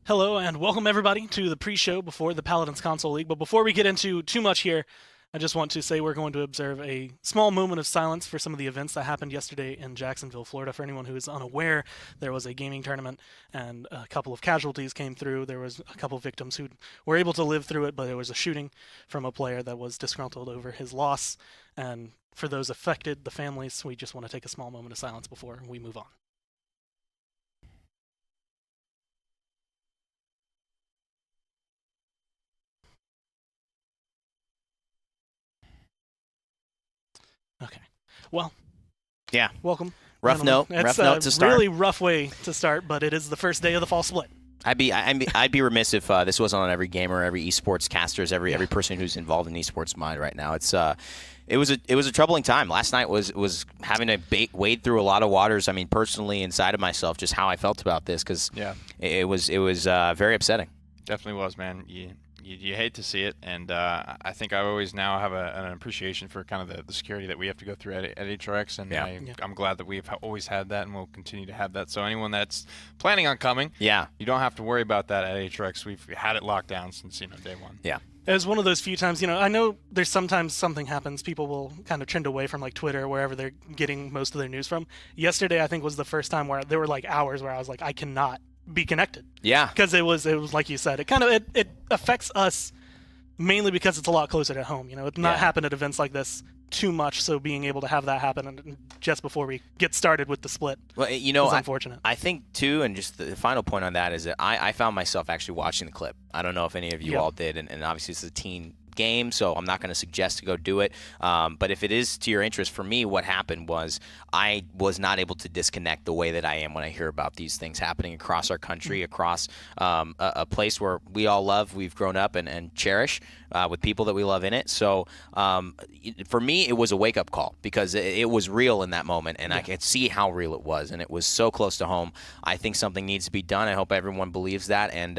Hello and welcome everybody to the pre-show before the Paladins Console League. But before we get into too much here, I just want to say we're going to observe a small moment of silence for some of the events that happened yesterday in Jacksonville, Florida. For anyone who is unaware, there was a gaming tournament and a couple of casualties came through. There was a couple of victims who were able to live through it, but there was a shooting from a player that was disgruntled over his loss. And for those affected, the families, we just want to take a small moment of silence before we move on. Okay. Well, yeah. Welcome. Rough note. It's rough note to start. Really rough way to start, but it is the first day of the fall split. I'd be remiss if this wasn't on every gamer, every esports caster's, every person who's involved in esports mind right now. It was a troubling time. Last night was having to wade through a lot of waters. I mean, personally, inside of myself, just how I felt about this, because it was very upsetting. Definitely was, man. You hate to see it, and I think I always now have an appreciation for kind of the security that we have to go through at HRX, and I'm glad that we've always had that, and we'll continue to have that. So anyone that's planning on coming, you don't have to worry about that at HRX. We've had it locked down since day one. Yeah. It was one of those few times, I know there's sometimes something happens, people will kind of trend away from like Twitter, wherever they're getting most of their news from. Yesterday, I think, was the first time where there were like hours where I was like, I cannot be connected. Yeah. Because it was like you said, it affects us mainly because it's a lot closer to home. It's not happened at events like this too much, so being able to have that happen just before we get started with the split is unfortunate. I think, too, and just the final point on that is that I found myself actually watching the clip. I don't know if any of you all did, and obviously it's a teen game, so I'm not going to suggest to go do it. But if it is to your interest, for me, what happened was I was not able to disconnect the way that I am when I hear about these things happening across our country, across a place where we all love, we've grown up and cherish with people that we love in it. So for me, it was a wake-up call because it was real in that moment, and I could see how real it was, and it was so close to home. I think something needs to be done. I hope everyone believes that, and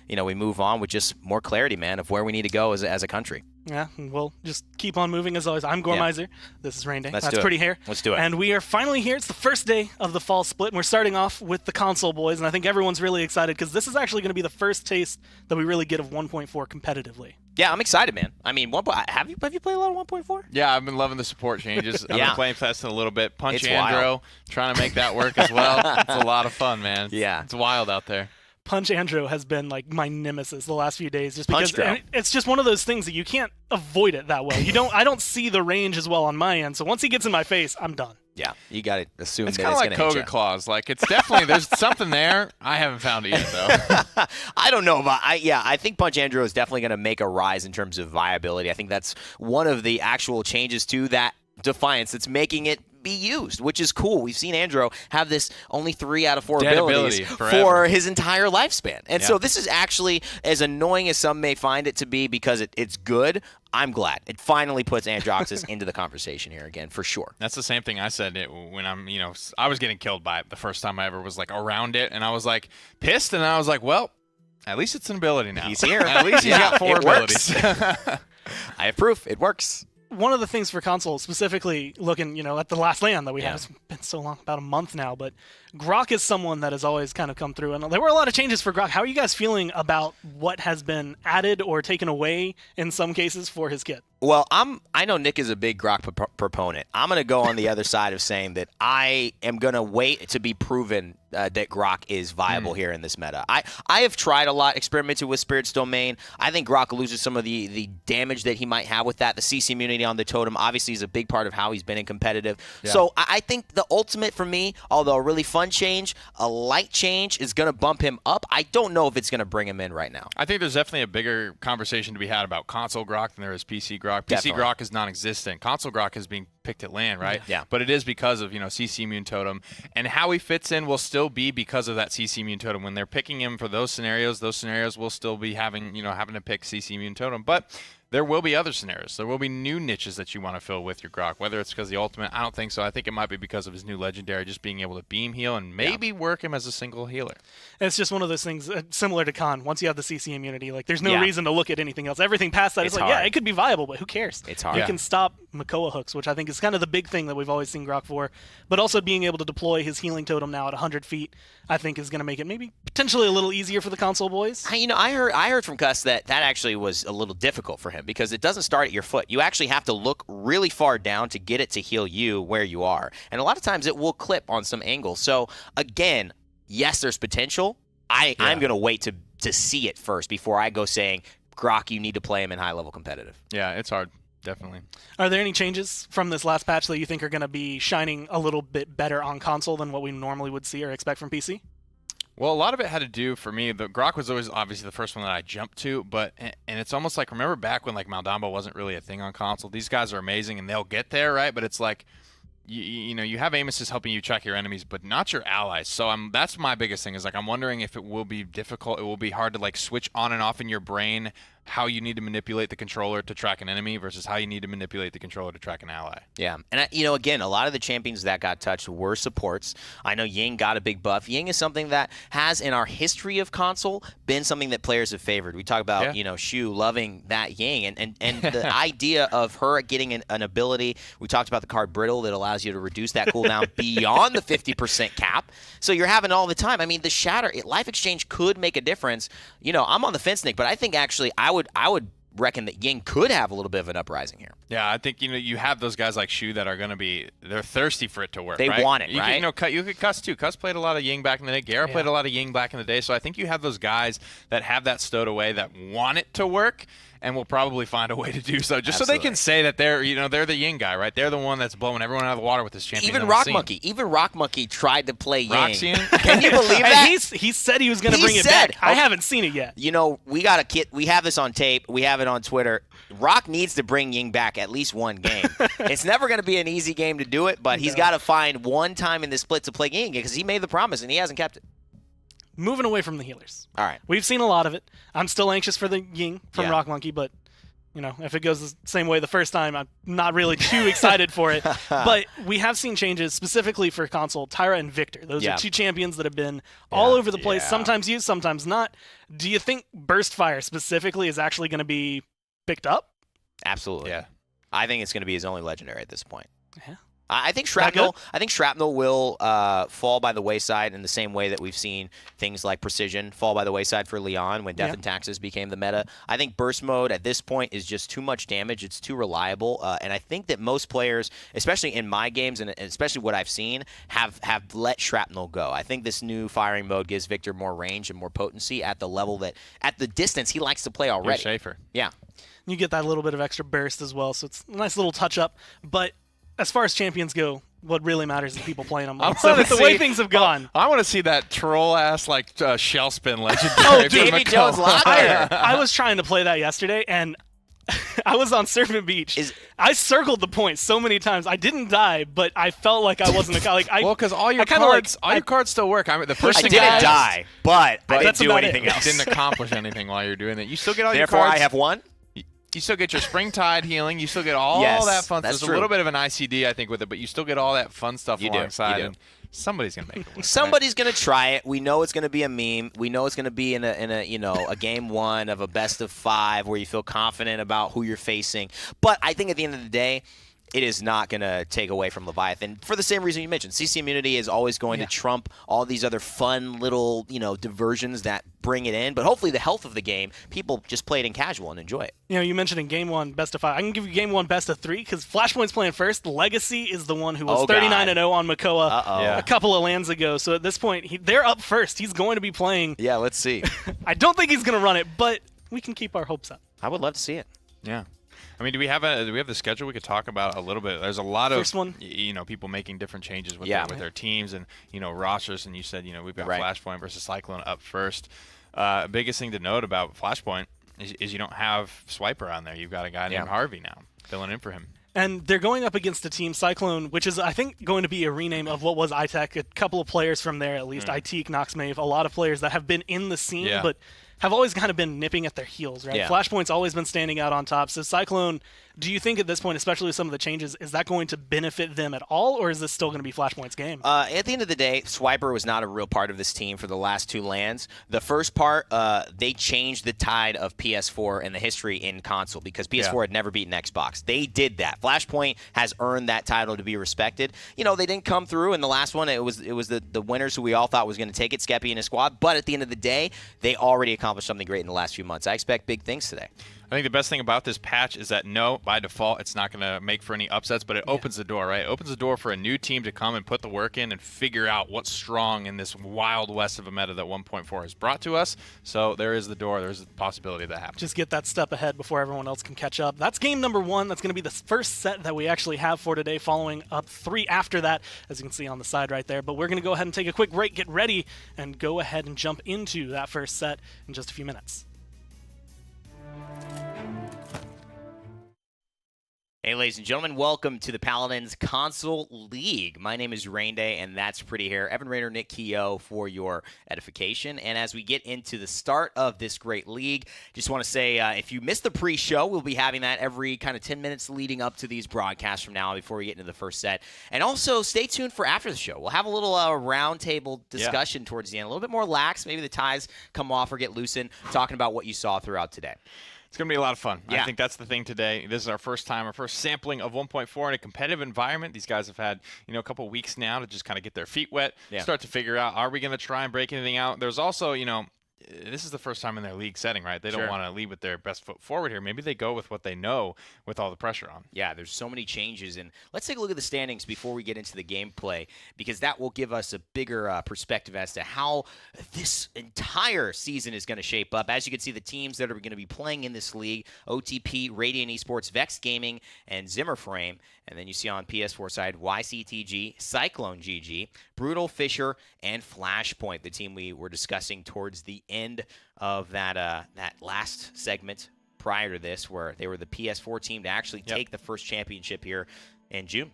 we move on with just more clarity, man, of where we need to go as a country. Yeah, and we'll just keep on moving as always. I'm Gormizer. This is Rain Day. That's Pretty Hair. Let's do it. And we are finally here. It's the first day of the fall split, and we're starting off with the console boys, and I think everyone's really excited because this is actually going to be the first taste that we really get of 1.4 competitively. Yeah, I'm excited, man. I mean, have you played a lot of 1.4? Yeah, I've been loving the support changes. I've been playing Festin a little bit. Punch It's Andro, wild. trying to make that work as well. It's a lot of fun, man. It's wild out there. Punch Andro has been like my nemesis the last few days, just Punch because it's just one of those things that you can't avoid it that well. I don't see the range as well on my end, so once he gets in my face, I'm done. Yeah, you got to assume it's that kind of like gonna hit Koga ya. Claws. Like, it's definitely, there's something there. I haven't found it yet, though. I don't know, but I think Punch Andro is definitely going to make a rise in terms of viability. I think that's one of the actual changes to that Defiance that's making it be used, which is cool. We've seen Andro have this only 3 out of 4 Dead abilities ability for his entire lifespan. And so this is actually, as annoying as some may find it to be because it's good, I'm glad. It finally puts Androxus into the conversation here again, for sure. That's the same thing I said when I was getting killed by it the first time I ever was like around it, and I was like pissed, and I was like, well, at least it's an ability now. He's here. At least he's got 4 abilities. I have proof. It works. One of the things for console, specifically looking, at the last land that we have, it's been so long, about a month now, but Grohk is someone that has always kind of come through, and there were a lot of changes for Grohk. How are you guys feeling about what has been added or taken away in some cases for his kit? Well, I know Nick is a big Grohk proponent. I'm going to go on the other side of saying that I am going to wait to be proven that Grohk is viable here in this meta. I have tried a lot, experimented with Spirit's Domain. I think Grohk loses some of the damage that he might have with that. The CC immunity on the totem obviously is a big part of how he's been in competitive. Yeah. So I think the ultimate for me, although a really fun change, a light change is going to bump him up. I don't know if it's going to bring him in right now. I think there's definitely a bigger conversation to be had about console Grohk than there is PC Grohk. Definitely. PC Grohk is non-existent. Console Grohk is being picked at land, right? Yeah. But it is because of, CC Immune Totem. And how he fits in will still be because of that CC Immune Totem. When they're picking him for those scenarios will still be having to pick CC Immune Totem. But there will be other scenarios. There will be new niches that you want to fill with your Grohk, whether it's because of the ultimate. I don't think so. I think it might be because of his new legendary, just being able to beam heal and maybe work him as a single healer. It's just one of those things similar to Khan. Once you have the CC immunity, like there's no reason to look at anything else. Everything past that is like, hard. yeah, it could be viable, but who cares? It's hard. You can stop Makoa hooks, which I think is kind of the big thing that we've always seen Grohk for. But also being able to deploy his healing totem now at 100 feet, I think is going to make it maybe potentially a little easier for the console boys. I heard from Cuss that actually was a little difficult for him because it doesn't start at your foot. You actually have to look really far down to get it to heal you where you are. And a lot of times it will clip on some angles. So again, yes, there's potential. I'm going to wait to see it first before I go saying, Grohk, you need to play him in high-level competitive. Yeah, it's hard. Definitely. Are there any changes from this last patch that you think are going to be shining a little bit better on console than what we normally would see or expect from PC? Well, a lot of it had to do, for me, the Grohk was always obviously the first one that I jumped to, and it's almost like, remember back when like Maldamba wasn't really a thing on console? These guys are amazing and they'll get there, right? But it's like, you have Amos's helping you check your enemies, but not your allies. So that's my biggest thing is like I'm wondering if it will be difficult. It will be hard to like switch on and off in your brain how you need to manipulate the controller to track an enemy versus how you need to manipulate the controller to track an ally. Yeah, and again, a lot of the champions that got touched were supports. I know Ying got a big buff. Ying is something that has, in our history of console, been something that players have favored. We talk about, Shu loving that Ying, and the idea of her getting an ability. We talked about the card Brittle that allows you to reduce that cooldown beyond the 50% cap. So you're having all the time. I mean, the Shatter, Life Exchange could make a difference. I'm on the fence, Nick, but I think actually I would reckon that Ying could have a little bit of an uprising here. Yeah, I think you have those guys like Shu that are going to be they're thirsty for it to work. They right? want it, right? You could Cuss too. Cuss played a lot of Ying back in the day. Gera played a lot of Ying back in the day. So I think you have those guys that have that stowed away that want it to work and will probably find a way to do so, just so they can say that they're the Ying guy, right? They're the one that's blowing everyone out of the water with this champion. Even Rock Monkey tried to play Ying. Roxian? Can you believe that? He said he was going to bring it back. I haven't seen it yet. We got a kit. We have this on tape. We have it on Twitter. Rock needs to bring Ying back at least one game. It's never going to be an easy game to do it, but he's got to find one time in this split to play Ying because he made the promise and he hasn't kept it. Moving away from the healers. All right. We've seen a lot of it. I'm still anxious for the Ying from Rock Monkey, but if it goes the same way the first time, I'm not really too excited for it. But we have seen changes specifically for console, Tyra and Victor. Those are two champions that have been all over the place, sometimes used, sometimes not. Do you think Burst Fire specifically is actually going to be picked up? Absolutely. Yeah. I think it's going to be his only legendary at this point. Yeah. I think Shrapnel will fall by the wayside in the same way that we've seen things like Precision fall by the wayside for Leon when Death and Taxes became the meta. I think Burst Mode at this point is just too much damage. It's too reliable. And I think that most players, especially in my games and especially what I've seen, have let Shrapnel go. I think this new firing mode gives Victor more range and more potency at the level that, at the distance he likes to play already. You're safer. Yeah. You get that little bit of extra burst as well, so it's a nice little touch-up. But as far as champions go, what really matters is people playing them. So with the way things have gone. I want to see that troll-ass shell spin legendary. Davy Jones Locker. I was trying to play that yesterday, and I was on Serpent Beach. I circled the point so many times. I didn't die, but I felt like I wasn't well, because all your cards still work. I mean, the person I didn't die, but I didn't do anything else. Didn't accomplish anything while you're doing it. You still get all your cards. Therefore, I have one. You still get your Springtide healing. You still get all that fun stuff. There's a little bit of an ICD, I think, with it, but you still get all that fun stuff alongside. And somebody's going to make it work. Somebody's going to try it. We know it's going to be a meme. We know it's going to be in a game one of a best of 5 where you feel confident about who you're facing. But I think at the end of the day, it is not going to take away from Leviathan for the same reason you mentioned. CC immunity is always going to trump all these other fun little, diversions that bring it in. But hopefully the health of the game, people just play it in casual and enjoy it. You mentioned in game 1, best of 5. I can give you game 1, best of 3 because Flashpoint's playing first. Legacy is the one who was 39-0 on Makoa a couple of lands ago. So at this point, they're up first. He's going to be playing. Yeah, let's see. I don't think he's going to run it, but we can keep our hopes up. I would love to see it. Yeah. I mean, do we have the schedule we could talk about a little bit? There's a lot of people making different changes with their teams and rosters. And you said we've got Flashpoint versus Cyclone up first. Biggest thing to note about Flashpoint is you don't have Swiper on there. You've got a guy named Harvey now filling in for him. And they're going up against a team, Cyclone, which is, I think, going to be a rename of what was ITEC. A couple of players from there, at least, ITEC, Noxmave, a lot of players that have been in the scene, but have always kind of been nipping at their heels, right? Yeah. Flashpoint's always been standing out on top. So Cyclone, do you think at this point, especially with some of the changes, is that going to benefit them at all, or is this still going to be Flashpoint's game? At the end of the day, Swiper was not a real part of this team for the last 2 LANs. The first part, they changed the tide of PS4 and the history in console because PS4 had never beaten Xbox. They did that. Flashpoint has earned that title to be respected. They didn't come through in the last one. It was the winners who we all thought was going to take it, Skeppy and his squad. But at the end of the day, they already accomplished something great in the last few months. I expect big things today. I think the best thing about this patch is that, no, by default, it's not going to make for any upsets, but it opens the door, right? It opens the door for a new team to come and put the work in and figure out what's strong in this wild west of a meta that 1.4 has brought to us. So there is the door. There's the possibility of that happening. Just get that step ahead before everyone else can catch up. That's game number 1. That's going to be the first set that we actually have for today, following up 3 after that, as you can see on the side right there. But we're going to go ahead and take a quick break, get ready, and go ahead and jump into that first set in just a few minutes. Hey, ladies and gentlemen, welcome to the Paladins Console League. My name is Rainday, and that's Pretty Hair. Evan Raider, Nick Keogh for your edification. And as we get into the start of this great league, just want to say if you missed the pre-show, we'll be having that every kind of 10 minutes leading up to these broadcasts from now on before we get into the first set. And also, stay tuned for after the show. We'll have a little roundtable discussion towards the end, a little bit more lax. Maybe the ties come off or get loosened, talking about what you saw throughout today. It's going to be a lot of fun. Yeah. I think that's the thing today. This is our first sampling of 1.4 in a competitive environment. These guys have had, a couple weeks now to just kind of get their feet wet, start to figure out, are we going to try and break anything out? There's also, this is the first time in their league setting, right? They don't want to lead with their best foot forward here. Maybe they go with what they know with all the pressure on. Yeah, there's so many changes. And let's take a look at the standings before we get into the gameplay, because that will give us a bigger perspective as to how this entire season is going to shape up. As you can see, the teams that are going to be playing in this league, OTP, Radiant Esports, Vex Gaming, and Zimmerframe. And then you see on PS4 side, YCTG, CycloneGG, Brutal Fisher, and Flashpoint, the team we were discussing towards the end of that last segment prior to this, where they were the PS4 team to actually take the first championship here in June.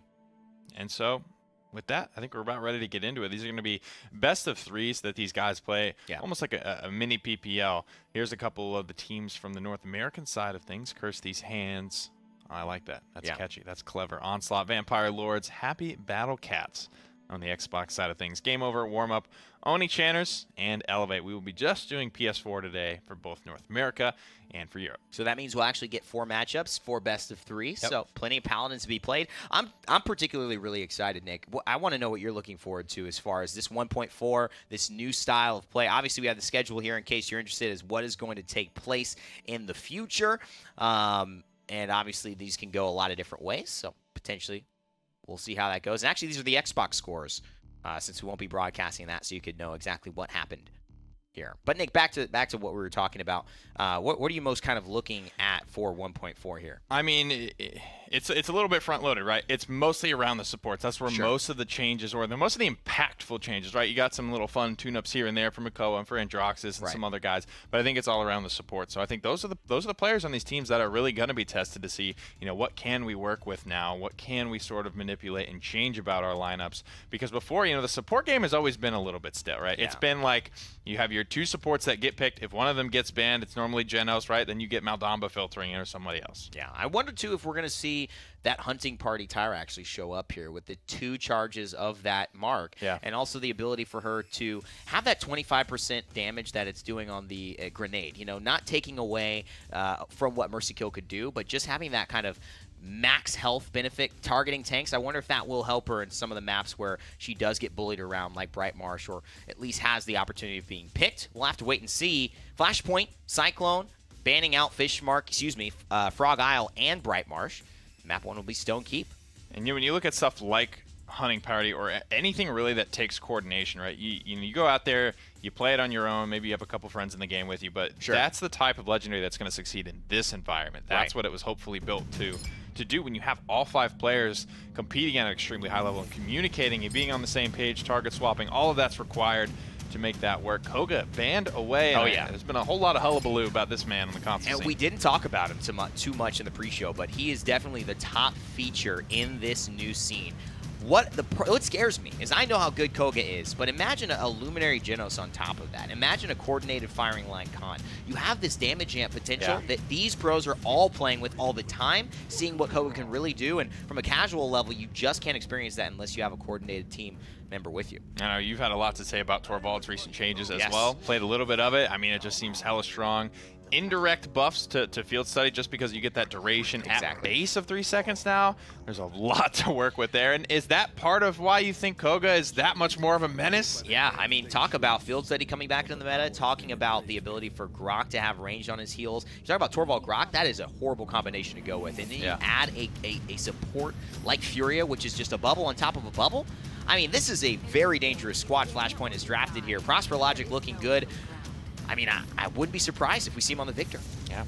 And so, with that, I think we're about ready to get into it. These are going to be best of 3s that these guys play, almost like a mini PPL. Here's a couple of the teams from the North American side of things. Curse These Hands. I like that. That's catchy. That's clever. Onslaught, Vampire Lords, Happy Battle Cats on the Xbox side of things. Game Over, Warm Up, Oni Channers, and Elevate. We will be just doing PS4 today for both North America and for Europe. So that means we'll actually get 4 matchups, 4 best of 3. So plenty of Paladins to be played. I'm particularly really excited, Nick. I want to know what you're looking forward to as far as this 1.4, this new style of play. Obviously, we have the schedule here in case you're interested as what is going to take place in the future. And obviously, these can go a lot of different ways. So potentially, we'll see how that goes. And actually, these are the Xbox scores, since we won't be broadcasting that, so you could know exactly what happened here. But Nick, back to what we were talking about. What are you most kind of looking at for 1.4 here? I mean, it's a little bit front-loaded, right? It's mostly around the supports. That's where most of the changes, or most of the impactful changes, right? You got some little fun tune-ups here and there for Makoa and for Androxus and some other guys, but I think it's all around the support. So I think those are the players on these teams that are really going to be tested to see, what can we work with now? What can we sort of manipulate and change about our lineups? Because before, the support game has always been a little bit stale, right? Yeah. It's been like you have your 2 supports that get picked. If one of them gets banned, it's normally Genos, right? Then you get Maldamba filtering in or somebody else. Yeah, I wonder, too, if we're going to see that hunting party Tyra actually show up here with the 2 charges of that mark. Yeah. And also the ability for her to have that 25% damage that it's doing on the grenade. Not taking away from what Mercy Kill could do, but just having that kind of max health benefit targeting tanks. I wonder if that will help her in some of the maps where she does get bullied around, like Bright Marsh, or at least has the opportunity of being picked. We'll have to wait and see. Flashpoint, Cyclone, banning out Frog Isle and Bright Marsh. Map 1 will be Stone Keep. And when you look at stuff like hunting party or anything really that takes coordination, right? You go out there, you play it on your own. Maybe you have a couple friends in the game with you, but that's the type of legendary that's going to succeed in this environment. That's what it was hopefully built to do when you have all 5 players competing at an extremely high level and communicating and being on the same page, target swapping. All of that's required to make that work. Koga banned away. There's been a whole lot of hullabaloo about this man on the console scene. We didn't talk about him too much in the pre-show, but he is definitely the top feature in this new scene. what scares me is I know how good Koga is, but imagine a Luminary Genos on top of that. Imagine a coordinated firing line con. You have this damage amp potential that these pros are all playing with all the time, seeing what Koga can really do, and from a casual level, you just can't experience that unless you have a coordinated team member with you. I know you've had a lot to say about Torvald's recent changes as well. Played a little bit of it. I mean, it just seems hella strong. Indirect buffs to field study just because you get that duration at base of 3 seconds now. There's a lot to work with there. And is that part of why you think Koga is that much more of a menace? Yeah, I mean, talk about field study coming back into the meta, talking about the ability for Grohk to have range on his heels. You talk about Torvald Grohk, that is a horrible combination to go with. And then you add a support like Furia, which is just a bubble on top of a bubble. I mean, this is a very dangerous squad Flashpoint is drafted here. Prosper Logic looking good. I mean, I wouldn't be surprised if we see him on the Victor. Yeah.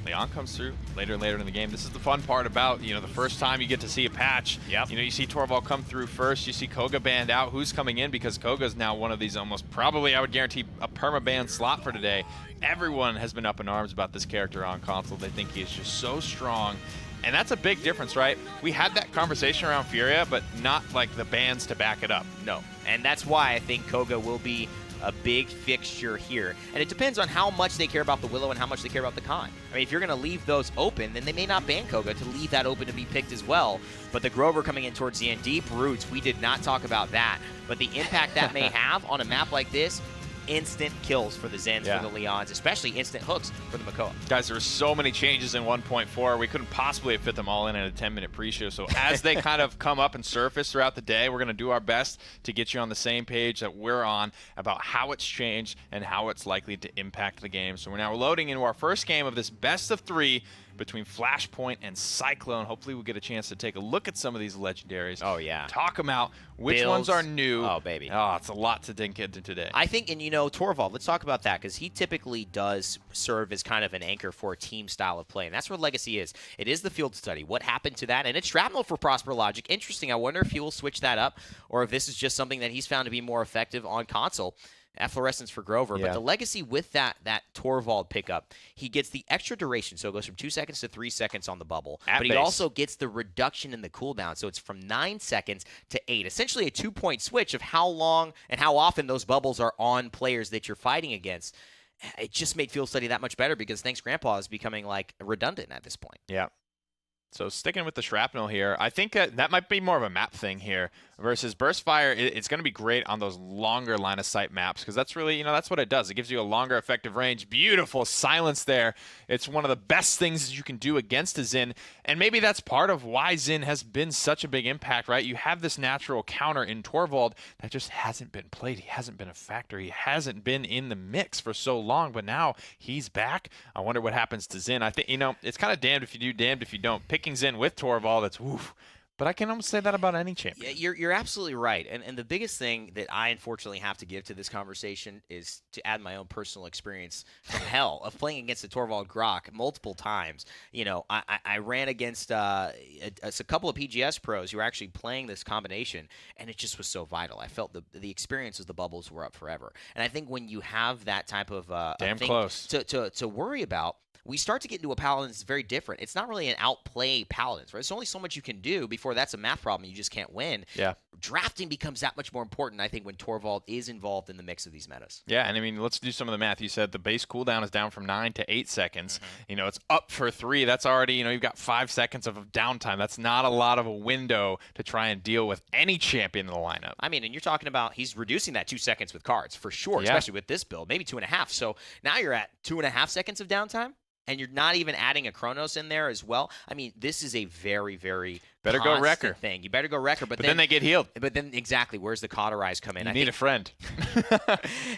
Leon comes through later and later in the game. This is the fun part about, the first time you get to see a patch. You see Torvald come through first. You see Koga banned out. Who's coming in? Because Koga's now one of these almost probably, I would guarantee, a perma-ban slot for today. Everyone has been up in arms about this character on console. They think he is just so strong. And that's a big difference, right? We had that conversation around Furia, but not like the bans to back it up. No. And that's why I think Koga will be a big fixture here. And it depends on how much they care about the Willow and how much they care about the Con. I mean, if you're going to leave those open, then they may not ban Koga to leave that open to be picked as well. But the Grover coming in towards the end, deep roots, we did not talk about that. But the impact that may have on a map like this, instant kills for the Zens, for the Leons, especially instant hooks for the Makoa. Guys, there were so many changes in 1.4. We couldn't possibly have fit them all in a 10-minute pre-show. So as they kind of come up and surface throughout the day, we're going to do our best to get you on the same page that we're on about how it's changed and how it's likely to impact the game. So we're now loading into our first game of this best of 3 between Flashpoint and Cyclone. Hopefully we'll get a chance to take a look at some of these legendaries. Oh, yeah. Talk them out. Which Builds. ones are new? Oh, baby. Oh, it's a lot to dig into today. I think, and Torvald, let's talk about that, because he typically does serve as kind of an anchor for a team style of play, and that's where Legacy is. It is the field study. What happened to that? And it's Shrapnel for Prosper Logic. Interesting. I wonder if he will switch that up, or if this is just something that he's found to be more effective on console. Efflorescence for Grover, but the Legacy with that Torvald pickup, he gets the extra duration, so it goes from 2 seconds to 3 seconds on the bubble, but he also gets the reduction in the cooldown, so it's from 9 seconds to 8, essentially a 2-point switch of how long and how often those bubbles are on players that you're fighting against. It just made field study that much better because Thanks Grandpa is becoming like redundant at this point. Yeah. So sticking with the Shrapnel here, I think that might be more of a map thing here versus Burst Fire. It's going to be great on those longer line of sight maps because that's really, that's what it does. It gives you a longer effective range. Beautiful silence there. It's one of the best things that you can do against a Xin, and maybe that's part of why Xin has been such a big impact, right? You have this natural counter in Torvald that just hasn't been played. He hasn't been a factor. He hasn't been in the mix for so long, but now he's back. I wonder what happens to Xin. I think, it's kind of damned if you do, damned if you don't. Picking Xin with Torvald, that's woof. But I can almost say that about any champion. Yeah, you're absolutely right. And the biggest thing that I unfortunately have to give to this conversation is to add my own personal experience from hell of playing against the Torvald Grohk multiple times. I ran against a couple of PGS pros who were actually playing this combination, and it just was so vital. I felt the experience as the bubbles were up forever. And I think when you have that type of damn thing close to worry about, we start to get into a Paladins that's very different. It's not really an outplay Paladins, right? There's only so much you can do before that's a math problem. You just can't win. Yeah. Drafting becomes that much more important, I think, when Torvald is involved in the mix of these metas. Yeah, and I mean, let's do some of the math. You said the base cooldown is down from 9 to 8 seconds. It's up for 3. That's already, you've got 5 seconds of downtime. That's not a lot of a window to try and deal with any champion in the lineup. I mean, and you're talking about he's reducing that 2 seconds with cards, for sure, especially with this build, maybe 2.5. So now you're at 2.5 seconds of downtime? And you're not even adding a Chronos in there as well. I mean, this is a very, very better go Wrecker thing. You better go Wrecker, but then they get healed. But then exactly, where's the Cauterize come in? You need a friend.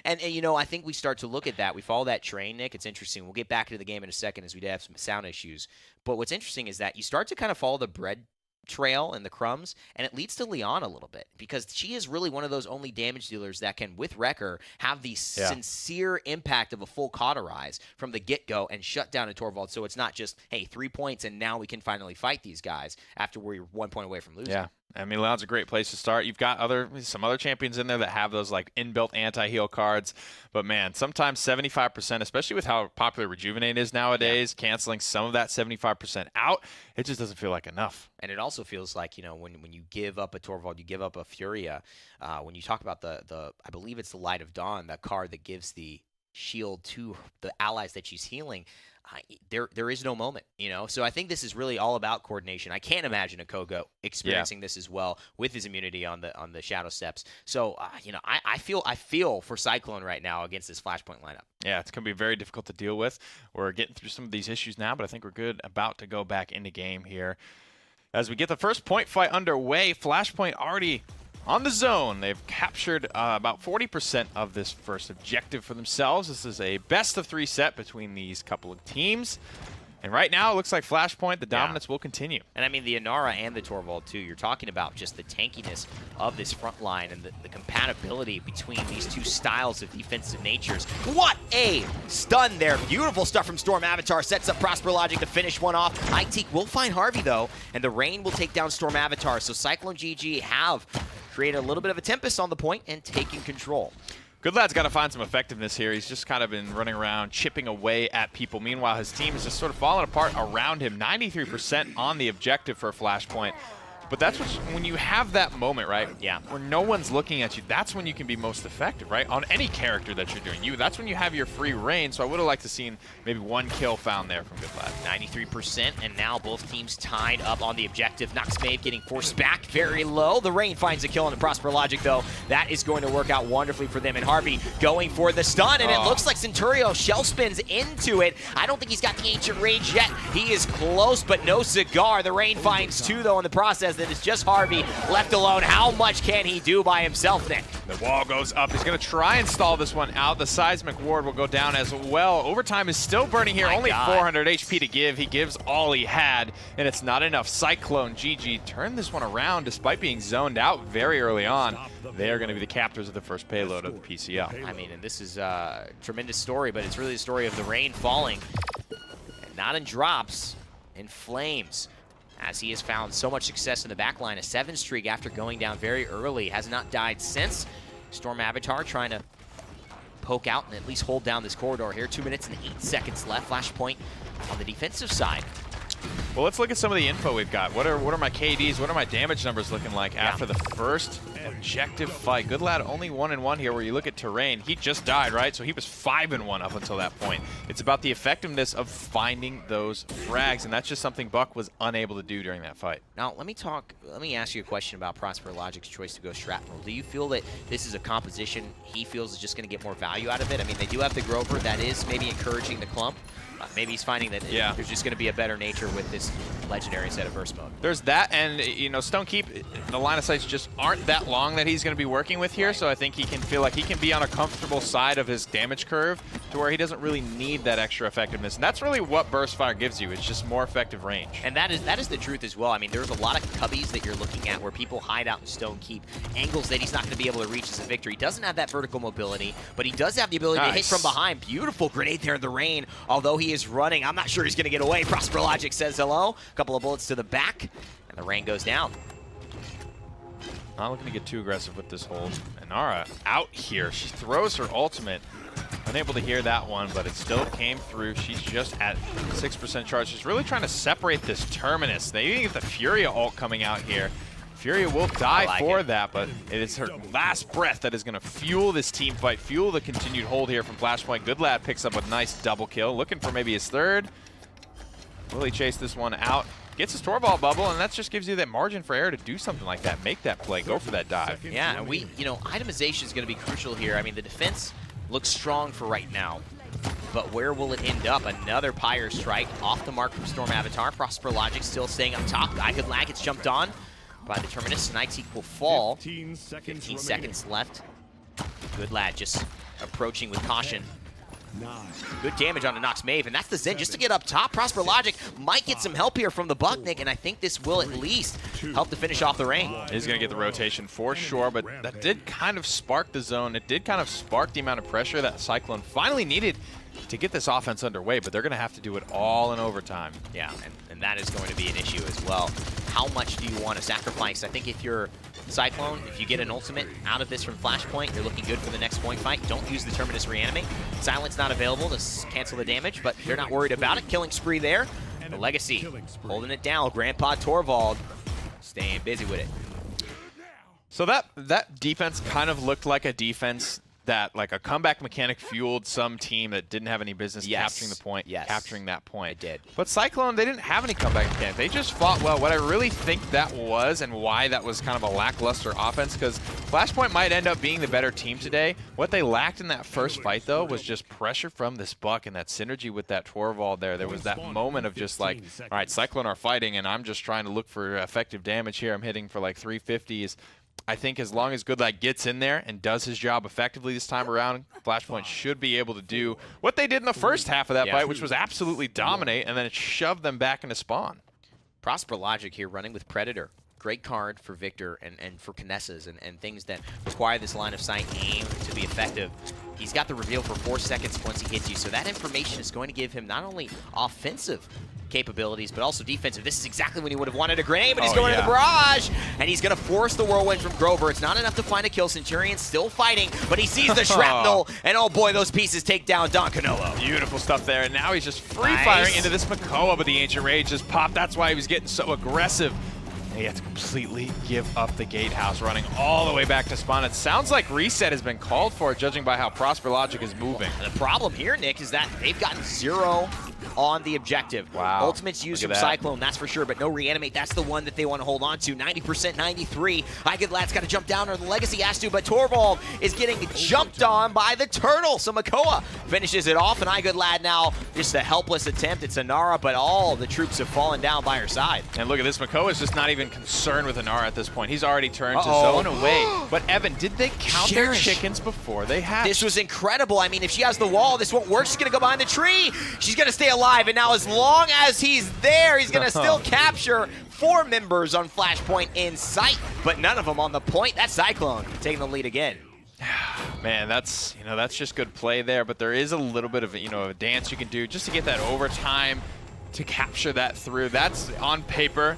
and I think we start to look at that. We follow that train, Nick. It's interesting. We'll get back into the game in a second as we have some sound issues. But what's interesting is that you start to kind of follow the bread trail and the crumbs, and it leads to Leon a little bit because she is really one of those only damage dealers that can, with Wrecker, have the sincere impact of a full Cauterize from the get-go and shut down a Torvald. So it's not just, hey, 3 points and now we can finally fight these guys after we're 1 point away from losing. Yeah, I mean, Leon's a great place to start. You've got some other champions in there that have those like inbuilt anti-heal cards. But man, sometimes 75%, especially with how popular Rejuvenate is nowadays, canceling some of that 75% out, it just doesn't feel like enough. And it also feels like, you know, when you give up a Torvald, you give up a Furia. When you talk about the I believe it's the Light of Dawn, that card that gives the shield to the allies that she's healing. There is no moment, you know. So I think this is really all about coordination. I can't imagine a Kogo experiencing this as well with his immunity on the Shadow Steps. So you know, I feel for Cyclone right now against this Flashpoint lineup. Yeah, it's gonna be very difficult to deal with. We're getting through some of these issues now, but I think we're good about to go back into game here. As we get the first point fight underway, Flashpoint already on the zone. They've captured about 40% of this first objective for themselves. This is a best-of-3 set between these couple of teams. And right now, it looks like Flashpoint, the dominance will continue. And I mean, the Inara and the Torvald, too. You're talking about just the tankiness of this front line and the compatibility between these two styles of defensive natures. What a stun there. Beautiful stuff from Storm Avatar. Sets up Prosper Logic to finish one off. Itik will find Harvey, though, and the Rain will take down Storm Avatar. So CycloneGG have created a little bit of a tempest on the point and taking control. Goodlad's got to find some effectiveness here. He's just kind of been running around, chipping away at people. Meanwhile, his team is just sort of falling apart around him. 93% on the objective for Flashpoint. But that's when you have that moment, right? Yeah. Where no one's looking at you, that's when you can be most effective, right? On any character that you're doing. That's when you have your free reign. So I would have liked to seen maybe one kill found there from Goodlad. 93%, and now both teams tied up on the objective. Noxmave getting forced back very low. The Rain finds a kill on the Prosper Logic, though. That is going to work out wonderfully for them. And Harvey going for the stun, and it looks like Centurio shell spins into it. I don't think he's got the Ancient Rage yet. He is close, but no cigar. The Rain finds two, though, in the process. That is just Harvey left alone. How much can he do by himself, Nick? The wall goes up. He's going to try and stall this one out. The seismic ward will go down as well. Overtime is still burning here. Only 400 HP to give. He gives all he had, and it's not enough. CycloneGG turned this one around despite being zoned out very early on. They are going to be the captors of the first payload of the PCL. I mean, and this is a tremendous story, but it's really the story of the Rain falling, and not in drops, in flames, as he has found so much success in the backline. A 7 streak after going down very early. Has not died since. Storm Avatar trying to poke out and at least hold down this corridor here. 2 minutes and 8 seconds left. Flashpoint on the defensive side. Well, let's look at some of the info we've got. What are my KDs? What are my damage numbers looking like after the first objective fight? Goodlad only 1-1 here. Where you look at Terrain, he just died, right? So he was 5-1 up until that point. It's about the effectiveness of finding those frags, and that's just something Buck was unable to do during that fight. Now, let me ask you a question about Prosper Logic's choice to go shrapnel. Do you feel that this is a composition he feels is just going to get more value out of it? I mean, they do have the Grover that is maybe encouraging the clump. Maybe he's finding that there's just going to be a better nature with this legendary set of verse mode. There's that, and you know, Stonekeep, the line of sights just aren't that long that he's going to be working with here, so I think he can feel like he can be on a comfortable side of his damage curve to where he doesn't really need that extra effectiveness. And that's really what Burst Fire gives you. It's just more effective range. And that is the truth as well. I mean, there's a lot of cubbies that you're looking at where people hide out in Stonekeep, angles that he's not going to be able to reach as a victory. He doesn't have that vertical mobility, but he does have the ability to hit from behind. Beautiful grenade there in the Rain, although he is running. I'm not sure he's going to get away. Prosper Logic says hello. A couple of bullets to the back, and the Rain goes down. Not looking to get too aggressive with this hold. Inara out here. She throws her ultimate. Unable to hear that one, but it still came through. She's just at 6% charge. She's really trying to separate this Terminus. They even get the Furia ult coming out here. Furia will die for that, but it is her last breath that is going to fuel this team fight, fuel the continued hold here from Flashpoint. Goodlad picks up a nice double kill, looking for maybe his third. Will he chase this one out? Gets his Torvald bubble, and that just gives you that margin for error to do something like that, make that play, go for that dive. Yeah, and itemization is going to be crucial here. I mean, the defense looks strong for right now, but where will it end up? Another Pyre strike off the mark from Storm Avatar. Prosper Logic still staying up top. Goodlad gets jumped on by the Terminus. Nightique will fall. 15 seconds left. Goodlad just approaching with caution. Good damage on the Noxmave, and that's the Zen just to get up top. Prosper Logic might get some help here from the Bucknick, and I think this will at least help to finish off the Rain. He's going to get the rotation for sure, but that did kind of spark the zone. It did kind of spark the amount of pressure that Cyclone finally needed to get this offense underway, but they're going to have to do it all in overtime. Yeah, and that is going to be an issue as well. how much do you want to sacrifice? I think if you're Cyclone, if you get an ultimate out of this from Flashpoint, you're looking good for the next point fight. Don't use the Terminus Reanimate. Silence not available to cancel the damage, but they're not worried about it. Killing spree there. The Legacy holding it down. Grandpa Torvald staying busy with it. So that defense kind of looked like a defense that, like, a comeback mechanic fueled some team that didn't have any business capturing the point, capturing that point. It did. But Cyclone, they didn't have any comeback mechanic. They just fought well. What I really think that was, and why that was kind of a lackluster offense, because Flashpoint might end up being the better team today. What they lacked in that first fight, though, was just pressure from this Buck and that synergy with that Torvald there. There was that moment of just like, all right, Cyclone are fighting, and I'm just trying to look for effective damage here. I'm hitting for like 350s. I think as long as Goodlad gets in there and does his job effectively this time around, Flashpoint should be able to do what they did in the first half of that fight, which was absolutely dominate, and then it shoved them back into spawn. Prosper Logic here running with Predator. Great card for Victor and for Kinesas and things that require this line of sight aim to be effective. He's got the reveal for 4 seconds once he hits you, so that information is going to give him not only offensive capabilities, but also defensive. This is exactly when he would have wanted a grenade, but he's going to the barrage, and he's going to force the whirlwind from Grover. It's not enough to find a kill. Centurion still fighting, but he sees the shrapnel, and oh boy, those pieces take down Don Canolo. Beautiful stuff there, and now he's just free-firing into this Makoa, but the Ancient Rage just popped. That's why he was getting so aggressive. And he had to completely give up the gatehouse, running all the way back to spawn. It sounds like reset has been called for, judging by how Prosper Logic is moving. The problem here, Nick, is that they've gotten 0 on the objective. Wow. Ultimates used from Cyclone, that's for sure, but no reanimate. That's the one that they want to hold on to. 90%, 93. Igodlad's got to jump down, or the Legacy has to, but Torvald is getting jumped on by the Turtle. So Makoa finishes it off, and Igodlad now just a helpless attempt at Sonara, but all the troops have fallen down by her side. And look at this, Makoa is just not even concerned with Inara at this point. He's already turned to zone away. But Evan, did they count their chickens before they hatched? This was incredible. I mean, if she has the wall, this won't work. She's going to go behind the tree. She's going to stay alive, and now as long as he's there, he's going to still capture 4 members on Flashpoint in sight, but none of them on the point. That's Cyclone taking the lead again. Man, that's just good play there, but there is a little bit of a dance you can do just to get that overtime to capture that through. That's on paper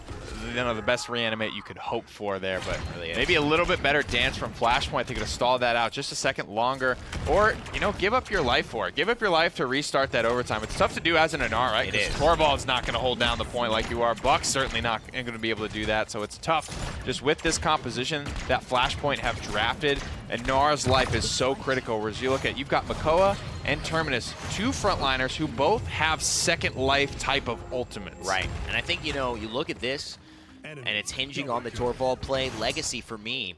the best reanimate you could hope for there, but really maybe a little bit better dance from Flashpoint. They could have stalled that out just a second longer, or give up your life for it. Give up your life to restart that overtime. It's tough to do as an Anar, right? Because Torvald's not going to hold down the point like you are. Buck's certainly not going to be able to do that, so it's tough. Just with this composition that Flashpoint have drafted, and Nar's life is so critical, whereas you look at, you've got Makoa and Terminus, 2 frontliners who both have second life type of ultimates. Right, and I think, you look at this, and it's hinging on the Torvald play. Legacy, for me,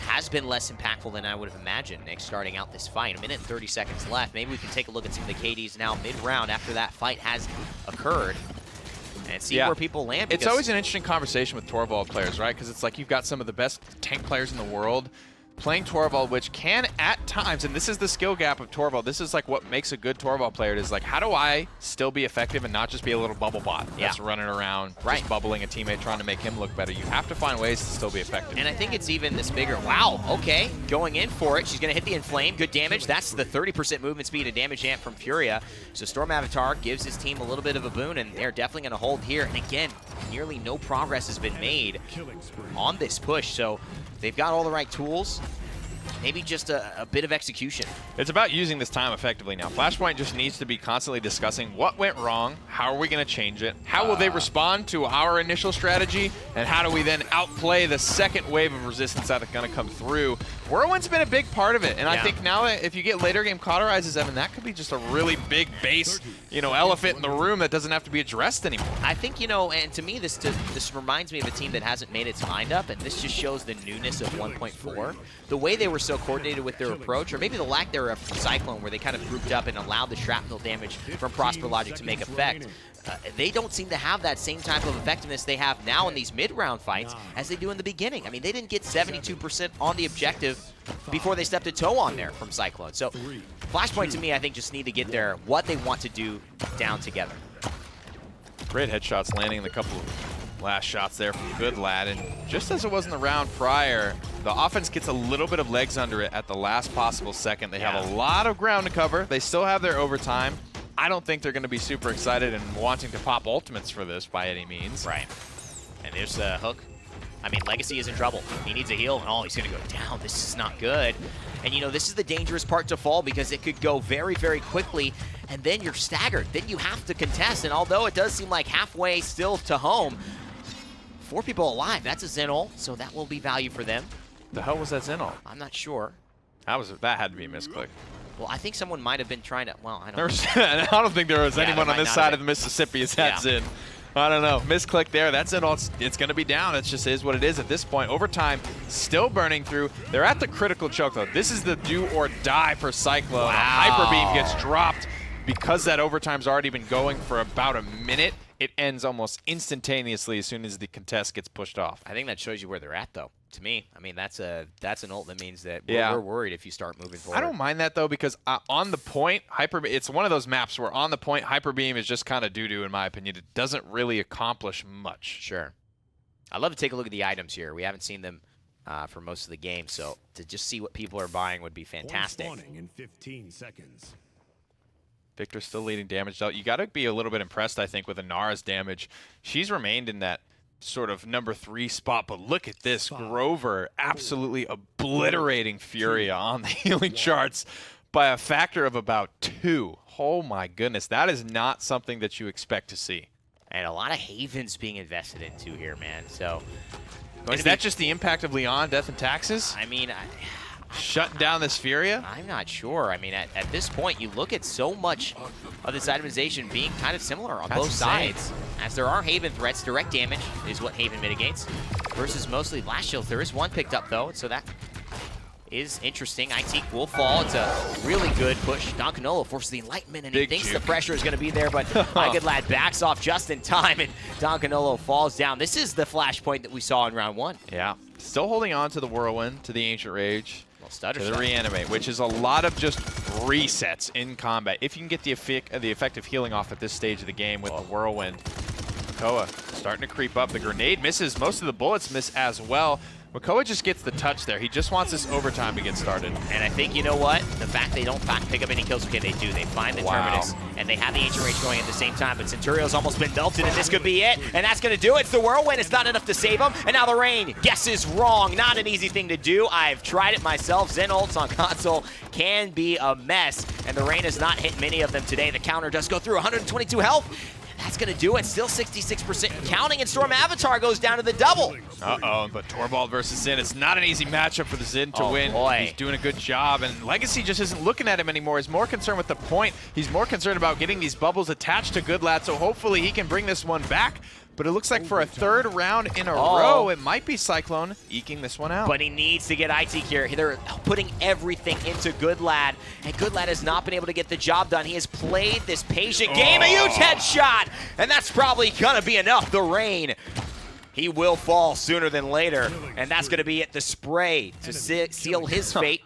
has been less impactful than I would have imagined, Nick, starting out this fight. 1 minute and 30 seconds left. Maybe we can take a look at some of the KDs now mid-round after that fight has occurred and see where people land. It's always an interesting conversation with Torvald players, right? Because it's like you've got some of the best tank players in the world playing Torvald, which can at times, and this is the skill gap of Torvald, this is like what makes a good Torvald player, is like, how do I still be effective and not just be a little bubble bot that's running around, just bubbling a teammate, trying to make him look better. You have to find ways to still be effective. And I think it's even this bigger, wow, okay, going in for it. She's going to hit the Inflame, good damage. That's the 30% movement speed and damage amp from Furia. So Storm Avatar gives his team a little bit of a boon, and they're definitely going to hold here. And again, nearly no progress has been made on this push, so they've got all the right tools. Maybe just a bit of execution. It's about using this time effectively now. Flashpoint just needs to be constantly discussing what went wrong, how are we going to change it, how will they respond to our initial strategy, and how do we then outplay the second wave of resistance that's going to come through. Whirlwind's been a big part of it, and I think now that if you get later game cauterizes, Evan, that could be just a really big base, elephant in the room that doesn't have to be addressed anymore. I think, and to me, this reminds me of a team that hasn't made its mind up, and this just shows the newness of 1.4. The way they were so coordinated with their approach, or maybe the lack thereof from Cyclone, where they kind of grouped up and allowed the shrapnel damage from Prosper Logic to make effect. They don't seem to have that same type of effectiveness they have now in these mid-round fights as they do in the beginning. I mean, they didn't get 72% on the objective before they stepped a toe on there from Cyclone. So Flashpoint, to me, I think just need to get their what they want to do down together. Great headshots landing in a couple of last shots there from Goodlad, and just as it was in the round prior, the offense gets a little bit of legs under it at the last possible second. They have a lot of ground to cover. They still have their overtime. I don't think they're going to be super excited and wanting to pop ultimates for this by any means. Right. And there's the hook. I mean, Legacy is in trouble. He needs a heal, and he's going to go down. This is not good. And, this is the dangerous part to fall because it could go very, very quickly, and then you're staggered. Then you have to contest, and although it does seem like halfway still to home, 4 people alive. That's a Zenol, so that will be value for them. The hell was that Zenol? I'm not sure. That had to be a misclick. Well, I think someone might have been trying to, I don't know. I don't think there was anyone on this side of the Mississippi as had Zen. I don't know. Misclick there. That's it all. It's going to be down. It just is what it is at this point. Overtime still burning through. They're at the critical choke, though. This is the do or die for Cyclone. Wow. Hyper Beam gets dropped because that overtime's already been going for about a minute. It ends almost instantaneously as soon as the contest gets pushed off. I think that shows you where they're at, though. To me, I mean, that's an ult that means that we're worried if you start moving forward. I don't mind that, though, because on the point, it's one of those maps where on the point, Hyper Beam is just kind of doo-doo, in my opinion. It doesn't really accomplish much. Sure. I'd love to take a look at the items here. We haven't seen them for most of the game, so to just see what people are buying would be fantastic. In 15 seconds. Victor's still leading damage out. You got to be a little bit impressed, I think, with Inara's damage. She's remained in that sort of number 3 spot, but look at this. Grover absolutely obliterating Furia on the healing charts by a factor of about 2. Oh my goodness, that is not something that you expect to see. And a lot of Havens being invested into here, man. So is that just the impact of Leon, Death and Taxes? I mean, shutting down this Furia? I'm not sure. I mean, at this point, you look at so much of this itemization being kind of similar on both sides. As there are Haven threats, direct damage is what Haven mitigates versus mostly blast shields. There is one picked up, though, so that is interesting. IT will fall. It's a really good push. Don Canolo forces the Enlightenment, and he thinks the pressure is going to be there, but My Good Lad backs off just in time, and Don Canolo falls down. This is the Flashpoint that we saw in round 1. Yeah. Still holding on to the Whirlwind, to the Ancient Rage. To the Reanimate, which is a lot of just resets in combat. If you can get the effective healing off at this stage of the game with the Whirlwind. Makoa starting to creep up. The grenade misses. Most of the bullets miss as well. Makoa just gets the touch there. He just wants this overtime to get started. And I think, you know what? The fact they don't pick up any kills, okay, they do. They find the Terminus, and they have the Ancient Rage going at the same time, but Centurio's almost been melted, and this could be it. And that's going to do it. It's the Whirlwind. It's not enough to save him. And now the Rain guesses wrong. Not an easy thing to do. I've tried it myself. Zen ults on console can be a mess, and the Rain has not hit many of them today. The counter does go through 122 health. That's going to do it. Still 66% counting, and Storm Avatar goes down to the double. Uh-oh, but Torvald versus Zin. It's not an easy matchup for the Zin to win. Boy. He's doing a good job, and Legacy just isn't looking at him anymore. He's more concerned with the point. He's more concerned about getting these bubbles attached to Good Lad, so hopefully he can bring this one back. But it looks like for a 3rd round in a row, it might be Cyclone eking this one out. But he needs to get IT here. They're putting everything into Good Lad, and Good Lad has not been able to get the job done. He has played this patient game, a huge headshot, and that's probably going to be enough. The Rain, he will fall sooner than later, and that's going to be it. The spray to seal his fate,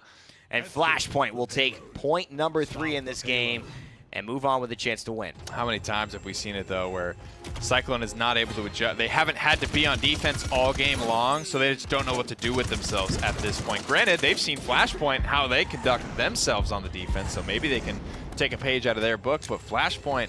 and Flashpoint will take point number 3 in this game and move on with a chance to win. How many times have we seen it, though, where Cyclone is not able to adjust? They haven't had to be on defense all game long, so they just don't know what to do with themselves at this point. Granted, they've seen Flashpoint, how they conduct themselves on the defense, so maybe they can take a page out of their books, but Flashpoint,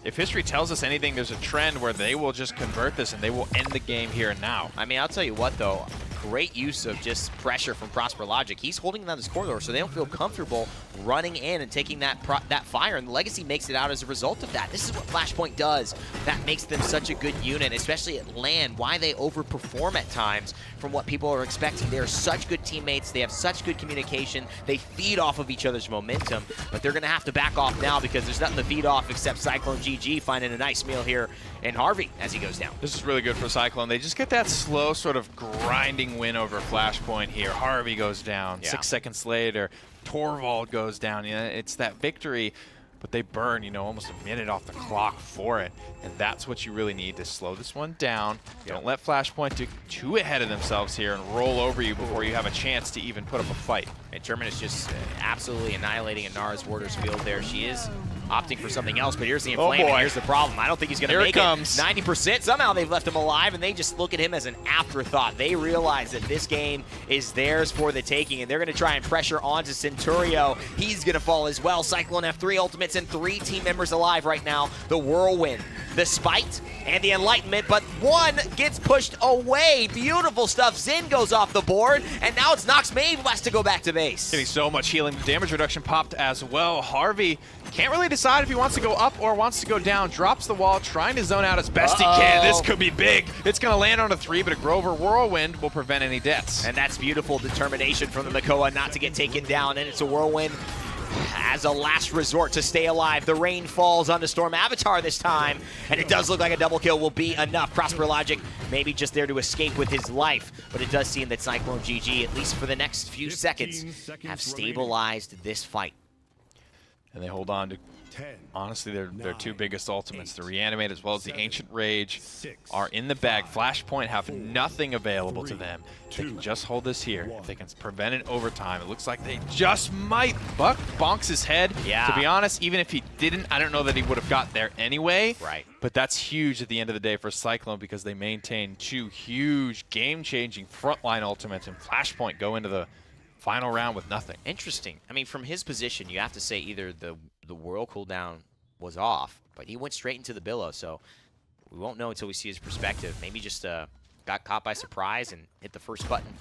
if history tells us anything, there's a trend where they will just convert this and they will end the game here and now. I mean, I'll tell you what, though. Great use of just pressure from Prosper Logic. He's holding down this corridor, so they don't feel comfortable running in and taking that fire, and the Legacy makes it out as a result of that. This is what Flashpoint does. That makes them such a good unit, especially at LAN, why they overperform at times from what people are expecting. They're such good teammates. They have such good communication. They feed off of each other's momentum, but they're going to have to back off now because there's nothing to feed off except CycloneGG finding a nice meal here in Harvey as he goes down. This is really good for Cyclone. They just get that slow sort of grinding win over Flashpoint here. Harvey goes down. 6 seconds later, Torvald goes down. You know, it's that victory, but they burn, you know, almost a minute off the clock for it. And that's what you really need to slow this one down. Don't let Flashpoint get too ahead of themselves here and roll over you before you have a chance to even put up a fight. And Terminus just absolutely annihilating Inara's Warder's field there. She is opting for something else, but here's the Inflame, and here's the problem. I don't think he's going to make it. 90%. Somehow they've left him alive, and they just look at him as an afterthought. They realize that this game is theirs for the taking, and they're going to try and pressure onto Centurio. He's going to fall as well. Cyclone F3 ultimates and 3 team members alive right now. The Whirlwind the Spite and the Enlightenment, but one gets pushed away. Beautiful stuff. Zin goes off the board, and now it's Nox Maeve who has to go back to base. Getting so much healing. The damage reduction popped as well. Harvey can't really decide if he wants to go up or wants to go down. Drops the wall, trying to zone out as best he can. This could be big. It's going to land on a 3, but a Grover Whirlwind will prevent any deaths. And that's beautiful determination from the Makoa not to get taken down, and it's a Whirlwind as a last resort to stay alive. The rain falls on the Storm Avatar this time, and it does look like a double kill will be enough. ProsperLogic maybe just there to escape with his life, but it does seem that CycloneGG, at least for the next few seconds, have stabilized this fight. And they hold on to, honestly, their two biggest ultimates. The Reanimate as well as the Ancient Rage are in the bag. Flashpoint have nothing available to them. They can just hold this here. If they can prevent it overtime, it looks like they just might. Buck bonks his head. Yeah. To be honest, even if he didn't, I don't know that he would have got there anyway. Right. But that's huge at the end of the day for Cyclone because they maintain two huge game-changing frontline ultimates, and Flashpoint go into the final round with nothing. Interesting. I mean, from his position, you have to say either the Whirl cooldown was off, but he went straight into the Billow, so we won't know until we see his perspective. Maybe just got caught by surprise and hit the first button.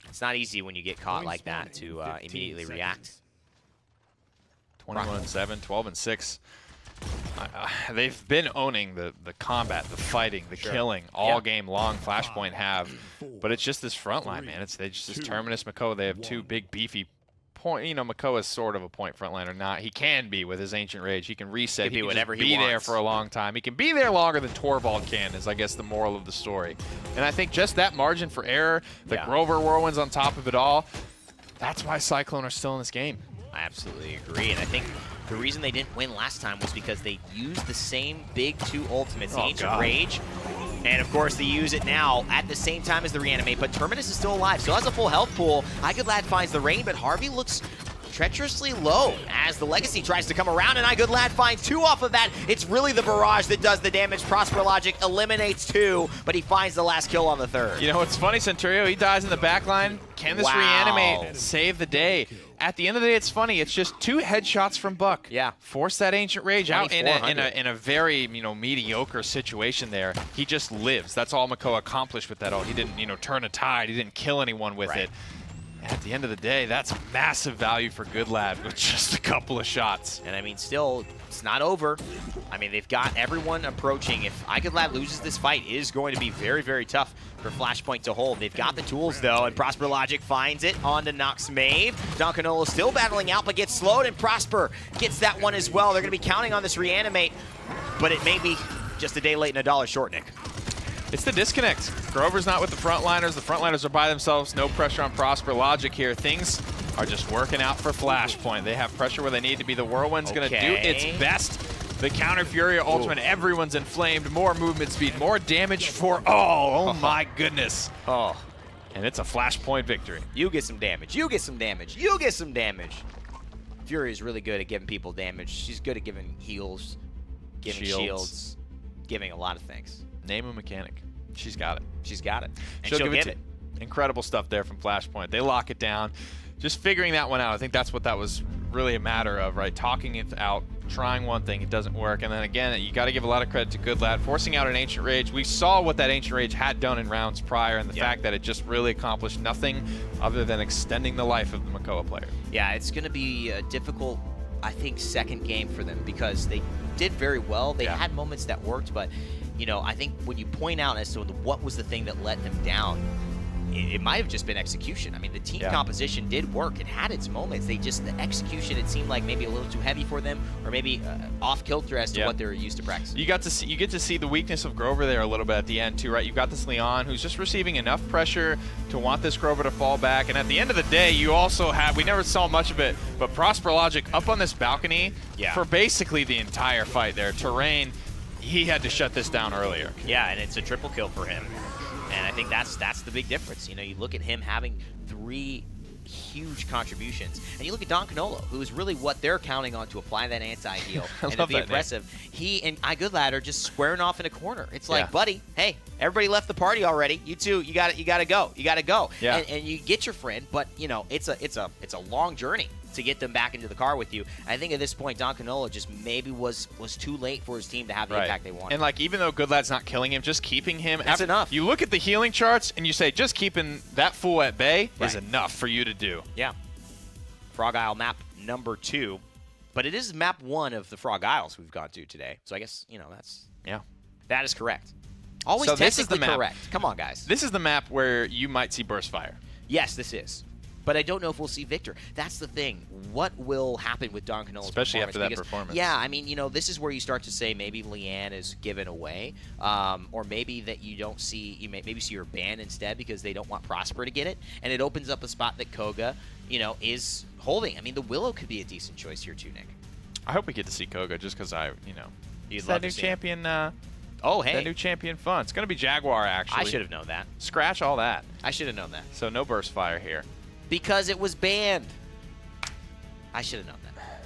It's not easy when you get caught like that to immediately react. 21-7, 12-6. They've been owning the combat, the fighting, the killing all game long. Flashpoint have, but it's just this front line, man. They just this Terminus Makoa. They have two big beefy point. You know, Makoa is sort of a point frontliner, not. He can be with his Ancient Rage. He can reset. He can whatever he be wants. there for a long time. He can be there longer than Torvald can. Is I guess the moral of the story. And I think just that margin for error, the Grover Whirlwinds on top of it all. That's why Cyclone are still in this game. I absolutely agree, and I think the reason they didn't win last time was because they used the same big two ultimates, the Ancient Rage, and of course they use it now at the same time as the Reanimate, but Terminus is still alive, still has a full health pool. iGoodLad finds the Rain, but Harvey looks treacherously low as the Legacy tries to come around, and iGoodLad finds 2 off of that. It's really the Barrage that does the damage. ProsperLogic eliminates 2, but he finds the last kill on the 3rd. You know what's funny, Centurio? He dies in the back line. Can this Reanimate save the day? At the end of the day, it's funny. It's just 2 headshots from Buck. Yeah. Force that Ancient Rage out in a very, mediocre situation there. He just lives. That's all Makoa accomplished with that ult. He didn't, turn a tide. He didn't kill anyone with it. At the end of the day, that's massive value for GoodLad with just a couple of shots. And I mean, still, it's not over. I mean, they've got everyone approaching. If iGoodLad loses this fight, it is going to be very, very tough for Flashpoint to hold. They've got the tools, though, and ProsperLogic finds it onto Nox Maeve. Doncanolo still battling out, but gets slowed, and Prosper gets that one as well. They're going to be counting on this Reanimate, but it may be just a day late and a dollar short, Nick. It's the disconnect. Grover's not with the frontliners. The frontliners are by themselves. No pressure on ProsperLogic here. Things are just working out for Flashpoint. They have pressure where they need to be. The Whirlwind's going to do its best. The Counter Fury ultimate. Everyone's inflamed. More movement speed. More damage for all. Oh my goodness. Oh. And it's a Flashpoint victory. You get some damage. You get some damage. You get some damage. Fury is really good at giving people damage. She's good at giving heals, giving shields, giving a lot of things. Name a mechanic. She's got it. She's got it. And she'll give it. Incredible stuff there from Flashpoint. They lock it down. Just figuring that one out. I think that's what that was really a matter of, right? Talking it out, trying one thing, it doesn't work. And then again, you got to give a lot of credit to GoodLad forcing out an Ancient Rage. We saw what that Ancient Rage had done in rounds prior, and the fact that it just really accomplished nothing other than extending the life of the Makoa player. Yeah, it's going to be a difficult, I think, second game for them because they did very well. They had moments that worked, but I think when you point out as to what was the thing that let them down, it might have just been execution. I mean, the team composition did work. It had its moments. The execution, it seemed like maybe a little too heavy for them, or maybe off kilter as to what they were used to practice. You get to see the weakness of Grover there a little bit at the end too, right? You've got this Leon who's just receiving enough pressure to want this Grover to fall back, and at the end of the day, you also have, we never saw much of it, but ProsperLogic up on this balcony for basically the entire fight there. Terrain, he had to shut this down earlier. Yeah, and it's a triple kill for him. And I think that's the big difference. You look at him having 3 huge contributions. And you look at Doncanolo, who is really what they're counting on to apply that anti-heal and to be aggressive. He and iGoodLad are just squaring off in a corner. It's like, buddy, hey, everybody left the party already. You two, you got to go. You got to go. Yeah. And you get your friend, but it's a long journey to get them back into the car with you. I think at this point, Don Canola just maybe was too late for his team to have the impact they wanted. And like, even though Goodlad's not killing him, just keeping him, that's enough. You look at the healing charts and you say just keeping that fool at bay is enough for you to do. Yeah. Frog Isle map number 2, but it is map 1 of the Frog Isles we've gone to today. So I guess that is correct. Always technically correct. Come on, guys. This is the map where you might see burst fire. Yes, this is. But I don't know if we'll see Victor. That's the thing. What will happen with Don Canola's especially after that performance? Yeah, I mean, this is where you start to say maybe Leanne is given away, or maybe that you don't see, maybe see her banned instead because they don't want Prosper to get it, and it opens up a spot that Koga, is holding. I mean, the Willow could be a decent choice here too, Nick. I hope we get to see Koga just because You'd that new champion. Oh, hey. That new champion fun. It's going to be Jaguar, actually. I should have known that. Scratch all that. I should have known that. So no burst fire here. Because it was banned. I should have known that.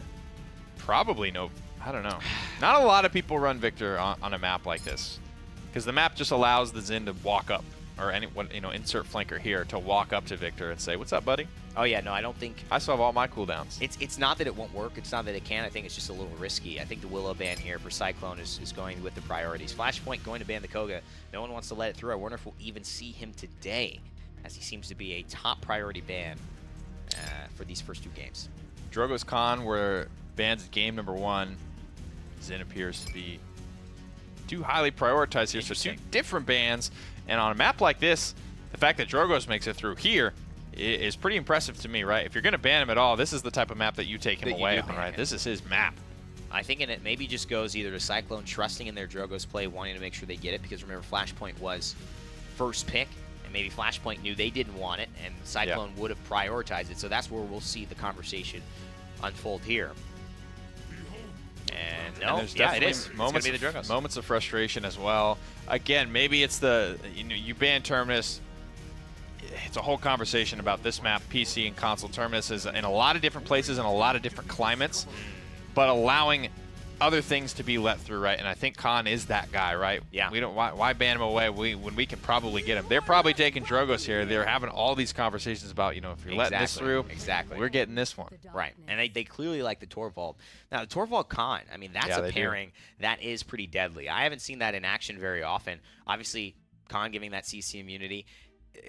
Probably no. I don't know. Not a lot of people run Victor on a map like this, because the map just allows the Xin to walk up, or anyone, insert flanker here to walk up to Victor and say, "What's up, buddy?" Oh yeah, no, I don't think. I still have all my cooldowns. It's not that it won't work. It's not that it can. I think it's just a little risky. I think the Willow ban here for Cyclone is going with the priorities. Flashpoint going to ban the Koga. No one wants to let it through. I wonder if we'll even see him today, as he seems to be a top priority ban for these first 2 games. Drogo's Con were bans at game number 1. Xin appears to be too highly prioritized here, so 2 different bans. And on a map like this, the fact that Drogo's makes it through here is pretty impressive to me, right? If you're going to ban him at all, this is the type of map that you take him away on, right? This is his map. I think it maybe just goes either to Cyclone trusting in their Drogo's play, wanting to make sure they get it, because remember, Flashpoint was first pick, and maybe Flashpoint knew they didn't want it, and Cyclone would have prioritized it. So that's where we'll see the conversation unfold here. And no, it is. Moments of frustration as well. Again, maybe it's you ban Terminus. It's a whole conversation about this map. PC and console Terminus is in a lot of different places in a lot of different climates, but allowing other things to be let through, right? And I think Khan is that guy, right? Yeah. We don't. Why ban him away when we can probably get him? They're probably taking Drogos here. They're having all these conversations about, if you're letting this through, we're getting this one. Right. And they clearly like the Torvald. Now, the Torvald Khan, I mean, that's a pairing that is pretty deadly. I haven't seen that in action very often. Obviously, Khan giving that CC immunity.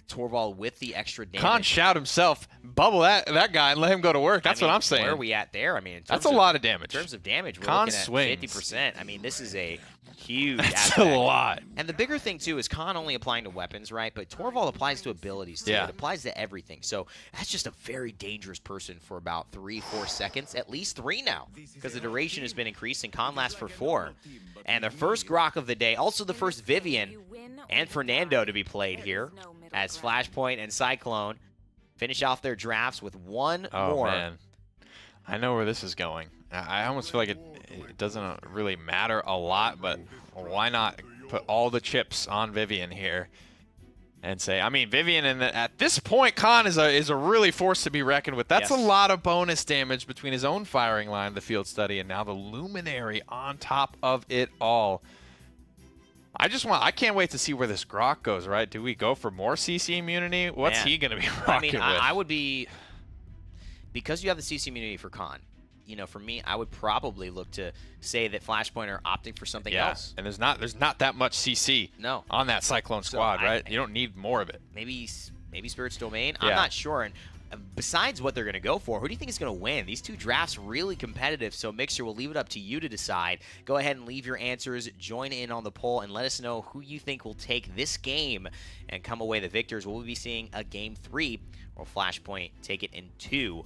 Torvald with the extra damage. Khan shout himself, bubble that guy and let him go to work. That's what I'm saying. Where are we at there? I mean, that's a lot of damage. In terms of damage, we're Khan looking at 50%. I mean, this is a huge That's aspect. a lot. And the bigger thing, too, is Khan only applying to weapons, right? But Torvald applies to abilities, too. Yeah. It applies to everything. So that's just a very dangerous person for about 3-4 seconds. At least 3 now, because the duration has been increasing. Khan lasts for 4. And the first Grohk of the day, also the first Vivian and Fernando to be played here, as Flashpoint and Cyclone finish off their drafts with one more. Oh, man. I know where this is going. I almost feel like it doesn't really matter a lot, but why not put all the chips on Vivian here and say, I mean, Vivian, at this point, Khan is a really force to be reckoned with. That's a lot of bonus damage between his own firing line, the field study, and now the Luminary on top of it all. I can't wait to see where this Grohk goes, right? Do we go for more CC immunity? What's he going to be rocking with? I would be, because you have the CC immunity for Khan, for me, I would probably look to say that Flashpoint are opting for something else. And there's not that much CC on that Cyclone squad, right? You don't need more of it. Maybe Spirit's Domain? I'm not sure. And besides what they're going to go for, who do you think is going to win? These 2 drafts really competitive, so Mixer, will leave it up to you to decide. Go ahead and leave your answers, join in on the poll, and let us know who you think will take this game and come away the victors. Will we be seeing a Game 3, or Flashpoint take it in 2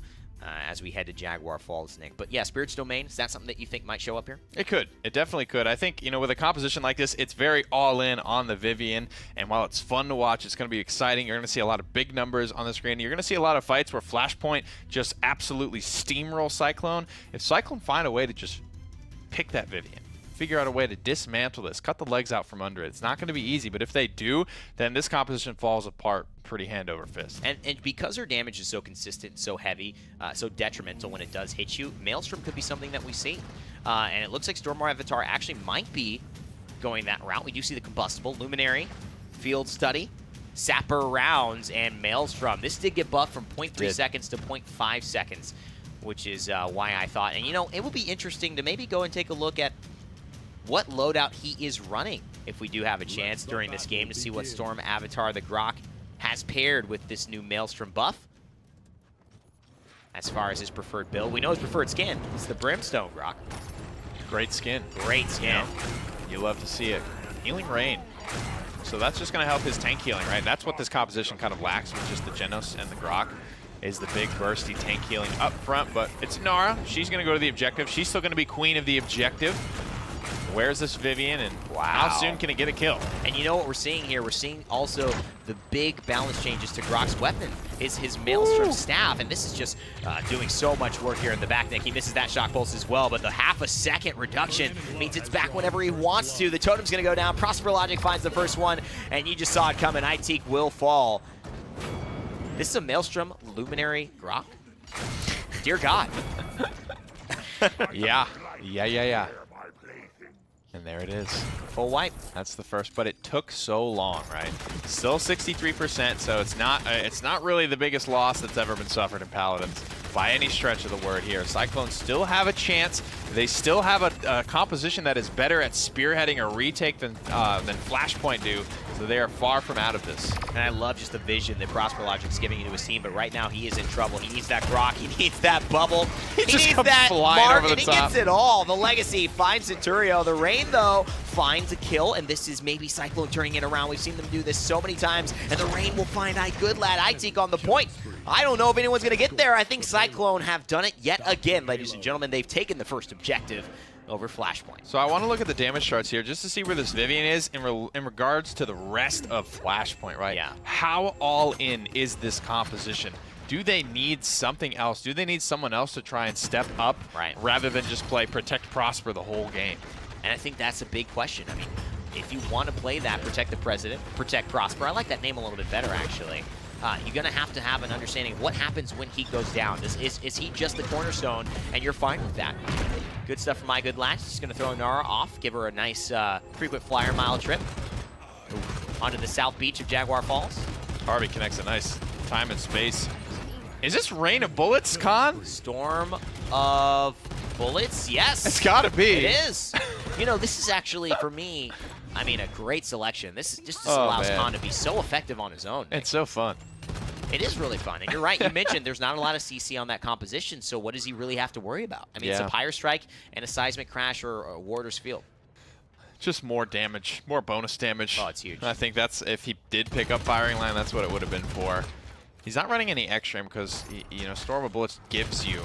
as we head to Jaguar Falls, Nick? But yeah, Spirit's Domain, is that something that you think might show up here? It could. It definitely could. I think, with a composition like this, it's very all-in on the Vivian, and while it's fun to watch, it's going to be exciting. You're going to see a lot of big numbers on the screen. You're going to see a lot of fights where Flashpoint just absolutely steamroll Cyclone. If Cyclone find a way to just pick that Vivian, figure out a way to dismantle this, cut the legs out from under it, it's not going to be easy, but if they do, then this composition falls apart pretty hand over fist. And because her damage is so consistent, so heavy, so detrimental when it does hit you, Maelstrom could be something that we see. And it looks like Stormwar Avatar actually might be going that route. We do see the Combustible, Luminary, Field Study, Sapper rounds, and Maelstrom. This did get buffed from 0.3 seconds to 0.5 seconds which is why I thought. And, you know, it will be interesting to maybe go and take a look at what loadout he is running if we do have a chance during this game to see what Storm Avatar the Grohk has paired with this new Maelstrom buff. As far as his preferred build, we know his preferred skin. It's the Brimstone Grohk. Great skin. Great skin. You love to see it. Healing Rain. So that's just going to help his tank healing, right? That's what this composition kind of lacks with just the Genos and the Grohk, is the big bursty tank healing up front. But it's Nara. She's going to go to the objective. She's still going to be queen of the objective. Where's this Vivian, and how soon can it get a kill? And you know what we're seeing here? We're seeing also the big balance changes to Grohk's weapon is his Maelstrom staff, and this is just doing so much work here in the back. Nick, he misses that shock pulse as well, but the half-a-second reduction means it's back whenever he wants to. The totem's going to go down. Prosper Logic finds the first one, and you just saw it coming. Itik will fall. This is a Maelstrom Luminary Grohk? Dear God. Yeah. And there it is. Full wipe. That's the first, but it took so long, right? Still 63%, so it's not really the biggest loss that's ever been suffered in Paladins by any stretch of the word here. Cyclones still have a chance. They still have a composition that is better at spearheading a retake than Flashpoint do, so they are far from out of this. And I love just the vision that Prosper Logic's giving into his team, but right now he is in trouble. He needs that Grohk, he needs that bubble, he just needs comes that flying mark, over the and he top. gets it all. The Legacy finds Centurio. The Rain, though, finds a kill, and this is maybe Cyclone turning it around. We've seen them do this so many times, and the Rain will find good lad Itik on the point. I don't know if anyone's going to get there. I think Cyclone have done it yet again, ladies and gentlemen. They've taken the first objective over Flashpoint. So I want to look at the damage charts here just to see where this Vivian is in regards to the rest of Flashpoint, right? Yeah. How all in is this composition? Do they need something else? Do they need someone else to try and step up rather than just play Protect Prosper the whole game? And I think that's a big question. I mean, if you want to play that Protect the President, Protect Prosper, I like that name a little bit better, actually. You're going to have an understanding of what happens when he goes down. Is he just the cornerstone, and you're fine with that? Good stuff from my good lad. Just going to throw Nara off, give her a nice frequent flyer mile trip onto the south beach of Jaguar Falls. Harvey connects a nice time and space. Is this Rain of Bullets, Khan? Storm of Bullets? Yes. It's got to be. It is. You know, this is actually, for me, I mean, a great selection. This just allows Khan to be so effective on his own. It's so fun. It is really fun. And you're right, you mentioned there's not a lot of CC on that composition, so what does he really have to worry about? I mean, it's a Pyre Strike and a Seismic Crash or a Warder's Field. Just more damage, more bonus damage. Oh, it's huge. I think that's, if he did pick up Firing Line, that's what it would have been for. He's not running any extra because, you know, Storm of Bullets gives you